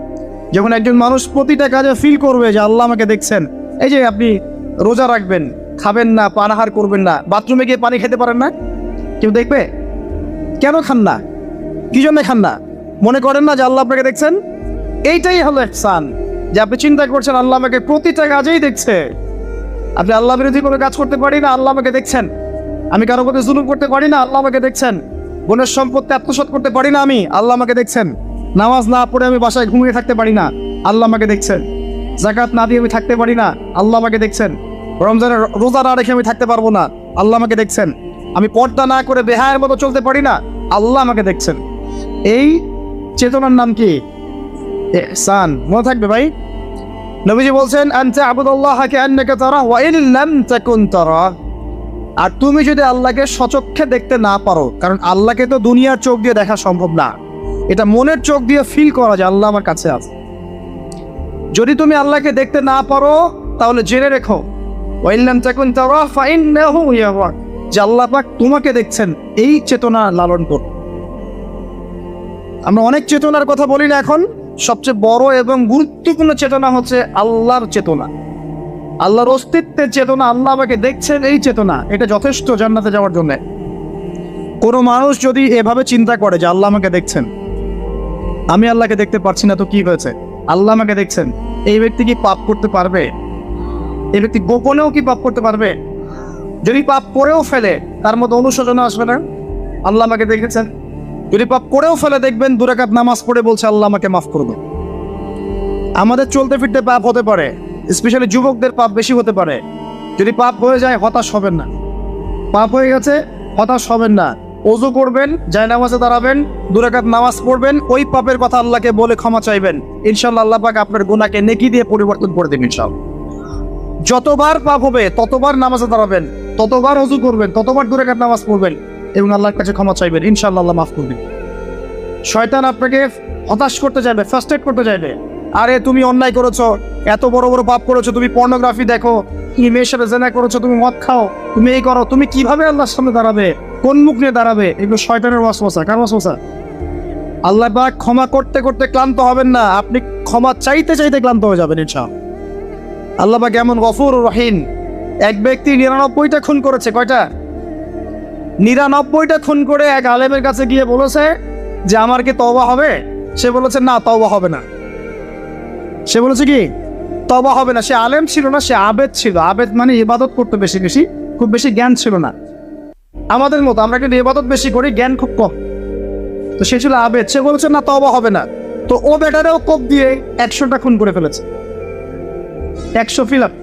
Speaker 1: যখন একজন মানুষ প্রতিটা কাজে ফিল করবে যে আল্লাহ আমাকে দেখছেন। এই যে আপনি রোজা রাখবেন, খাবেন না, পানাহার করবেন না, বাথরুমে গিয়ে পানি খেতে পারেন না, কেউ দেখবে? কেন খান না? কি জন্য খান না? মনে করেন না যে আল্লাহ আপনাকে দেখছেন? এইটাই হলো ইহসান, যে আপনি চিন্তা করছেন আল্লাহ আমাকে প্রতিটা কাজেই দেখছে। আপনি আল্লাহ বিরোধী কোনো কাজ করতে পারি না, আল্লাহ আমাকে দেখছেন। আমি কারো প্রতি জুলুম করতে পারি না, আল্লাহ আমাকে দেখছেন। বোনের সম্পত্তি আত্মসাৎ করতে পারি না আমি, আল্লাহ আমাকে দেখছেন। নামাজ না পড়ে আমি বাসায় ঘুমিয়ে থাকতে পারি না, আল্লাহ আমাকে দেখছেন। যাকাত না দিয়ে আমি থাকতে পারি না, আল্লাহ আমাকে দেখছেন। রমজানের রোজা না রেখে আমি থাকতে পারবো না, আল্লাহ আমাকে দেখছেন। আমি পর্দা না করে বেহায়ের মতো চলতে পারি না, আল্লাহ আমাকে দেখছেন। এই চেতনার নাম কি? ইহসান। মনে থাকবে ভাই। নবীজি বলছেন আনতা আবুদুল্লাহ কাআন্নাকা তারা ওয়া ইন লাম তাকুন তারা। আর তুমি যদি আল্লাহকে সচক্ষে দেখতে না পারো, কারণ আল্লাহকে তো দুনিয়ার চোখ দিয়ে দেখা সম্ভব না, এটা মনের চোখ দিয়ে ফিল করা যায় আল্লাহ আমার কাছে আছে। যদি তুমি আল্লাহকে দেখতে না পারো তাহলে জেনে রেখো ওয়া ইন লাম তাকুন তারা ফাইন্নাহু ইয়ারাক, যে আল্লাহ পাক তোমাকে দেখছেন। এই চেতনা লালন করো। আমরা অনেক চেতনার কথা বলি না এখন, সবচেয়ে বড় এবং গুরুত্বপূর্ণ চেতনা হচ্ছে আল্লাহর চেতনা, আল্লাহর অস্তিত্বের চেতনা। আল্লাহ আমাকে দেখছেন, এই চেতনা, এটা যথেষ্ট জান্নাতে যাওয়ার জন্য। কোনো মানুষ যদি এভাবে চিন্তা করে যে আল্লাহ আমাকে দেখছেন, আমি আল্লাহকে দেখতে পারছি না, তো কি হয়েছে? আল্লাহ আমাকে দেখছেন, এই ব্যক্তি কি পাপ করতে পারবে? এই ব্যক্তি গোপনেও কি পাপ করতে পারবে? যদি পাপ করেও ফেলে তার মধ্যে অনুশোচনা আসবে না? আল্লাহ আমাকে দেখেছেন। যদি পাপ করেও ফেলে দেখবেন 2 রাকাত নামাজ পড়ে বলছে আল্লাহ আমাকে মাফ করবে। আমাদের চলতে ফিরতে পাপ হতে পারে, স্পেশালি যুবকদের পাপ বেশি হতে পারে। যদি পাপ হয়ে যায় হতাশ হবেন না। পাপ হয়ে গেছে হতাশ হবেন না। ওযু করবেন, জায়নামাজে দাঁড়াবেন, 2 রাকাত নামাজ পড়বেন, ওই পাপের কথা আল্লাহকে বলে ক্ষমা চাইবেন। ইনশাআল্লাহ আল্লাহ পাক আপনার গুনাহকে নেকি দিয়ে পরিবর্তন করে দেবেন ইনশাআল্লাহ। যতবার পাপ হবে ততবার নামাজে দাঁড়াবেন, ততবার ওযু করবেন, ততবার 2 রাকাত নামাজ পড়বেন এবং আল্লাহর কাছে ক্ষমা চাইবেন। ইনশাআল্লাহ আল্লাহ মাফ করবেন। শয়তান আপনাকে হতাশ করতে যাবে, ফ্রাস্ট্রেট করতে যাবে। আরে তুমি অন্যায় করেছো, এত বড় বড় পাপ করেছো, তুমি পর্নোগ্রাফি দেখো, তুমি মেয়ের সাথে জেনা করেছো, তুমি মদ খাও, তুমি এই করো, তুমি কিভাবে আল্লাহর সামনে দাঁড়াবে? কোন মুখ নিয়ে দাঁড়াবে? এগুলো শয়তানের ওয়াসওয়াসা। কার ওয়াসওয়াসা? আল্লাহ পাক ক্ষমা করতে করতে ক্লান্ত হবেন না, আপনি ক্ষমা চাইতে চাইতে ক্লান্ত হয়ে যাবেন ইনশাআল্লাহ। আল্লাহ পাক এমন গফুর রহিম। এক ব্যক্তি 99টা খুন করেছে। কয়টা? 99টা খুন করে এক আলেমের কাছে গিয়ে বলেছে যে আমার কি তওবা হবে? সে বলেছে না, তওবা হবে না। সে বলেছে কি? তওবা হবে না। সে আলেম ছিল না, সে আবেদ ছিল। আবেদ মানে ইবাদত করতে বেশি বেশি, খুব বেশি জ্ঞান ছিল না। আমাদের মতো আমরা কিন্তু ইবাদত বেশি করি, জ্ঞান খুব কম। তো সে ছিল আবেদ, সে বলেছে না তওবা হবে না। তো ও বেটারেও কোপ দিয়ে 100টা খুন করে ফেলেছে, 100 ফিল আপ।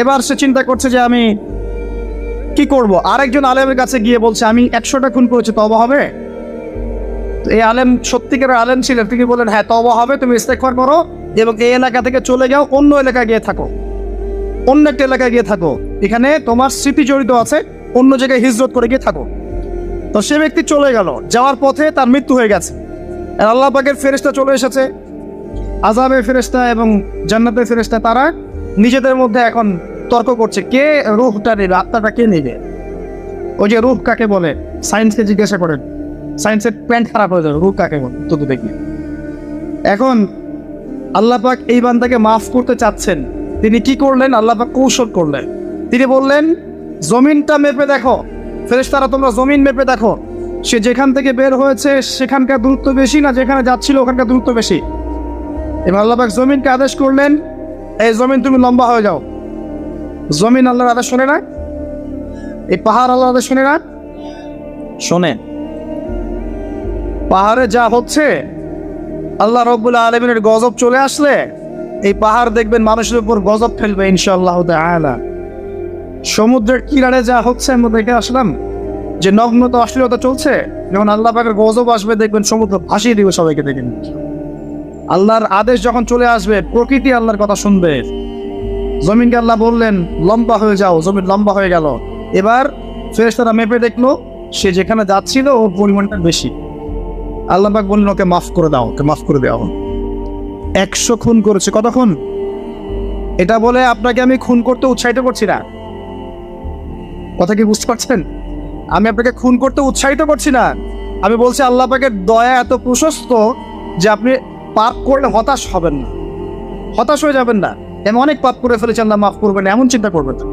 Speaker 1: এবার সে চিন্তা করছে যে আমি কি করব? আরেকজন আলেমের কাছে গিয়ে বলছে আমি 100টা খুন করেছি, তওবা হবে? তো এই আলেম সত্যিকারের আলেম ছিলেন, তিনি বলেন হ্যাঁ তওবা হবে, তুমি ইস্তেগফার করো এবং এই এলাকা থেকে চলে যাও, অন্য এলাকায় গিয়ে থাকো, অন্য একটা এলাকায় গিয়ে থাকো, এখানে তোমার স্মৃতি জড়িত আছে, অন্য জায়গায় হিজরত করে গিয়ে থাকো। তো সে ব্যক্তি চলে গেল, যাওয়ার পথে তার মৃত্যু হয়ে গেছে। আর আল্লাহ পাকের ফেরেশতা চলে এসেছে, আযাবের ফেরেশতা এবং জান্নাতের ফেরেশতা তারা নিজেদের মধ্যে এখন তর্ক করছে কে রূহটা নেবে, আত্মাটা কে নেবে। ওই যে রূহ কাকে বলে সায়েন্সকে জিজ্ঞাসা করেন, সায়েন্সের প্যান্ট খারাপ হয়ে যাবে, রূহ কাকে বলে তো দেখি। এখন আল্লাহ পাক এই বান্দাকে মাফ করতে চাচ্ছেন, তিনি কি করলেন? আল্লাহ পাক কৌশল করলেন। তিনি বললেন জমিনটা মেপে দেখো, ফেরেশতারা তোমরা জমিন মেপে দেখো, সে যেখান থেকে বের হয়েছে সেখানকার দূরত্ব বেশি না যেখানে যাচ্ছিল ওখানকার দূরত্ব বেশি। এবার আল্লাহ পাক জমিনকে আদেশ করলেন, এই জমিন তুমি লম্বা হয়ে যাও। জমিন আল্লাহর আদেশ শোনে না? এই পাহাড় আল্লাহর আদেশ শোনে না? শোনে। পাহাড়ে যা হচ্ছে, আল্লাহ রাব্বুল আলামিনের গজব চলে আসলে এই পাহাড় দেখবেন মানুষের উপর গজব ফেলবে ইনশাআল্লাহ তাআলা। সমুদ্রের কিনারে যা হচ্ছে আমরা দেখে আসলাম যে নগ্নতা অশ্লীলতা চলছে, যখন আল্লাহ পাকের গজব আসবে দেখবেন সমুদ্র ভাসিয়ে দিবে সবাইকে। দেখেন আল্লাহর আদেশ যখন চলে আসবে প্রকৃতি আল্লাহর কথা শুনবে। জমিনকে আল্লাহ বললেন লম্বা হয়ে যাও, জমিন লম্বা হয়ে গেল। এবার ফেরেশতারা মেপে দেখলো সে যেখানে যাচ্ছিল ওর পরিমাণটা বেশি। আল্লাহ পাক বললেন ওকে মাফ করে দাও, ওকে মাফ করে দেওয়া। 100 খুন করেছে। কত খুন? এটা বলে আপনাকে আমি খুন করতে উৎসাহিত করছি না, কথা কি বুঝতে পারছেন? আমি আপনাকে খুন করতে উৎসাহিত করছি না। আমি বলছি আল্লাহ পাকের দয়া এত প্রশস্ত যে আপনি পাপ করলে হতাশ হবেন না, হতাশ হয়ে যাবেন না। আমি অনেক পাপ করে ফেলেছি, আল্লাহ মাফ করবেন এমন চিন্তা করবেন না।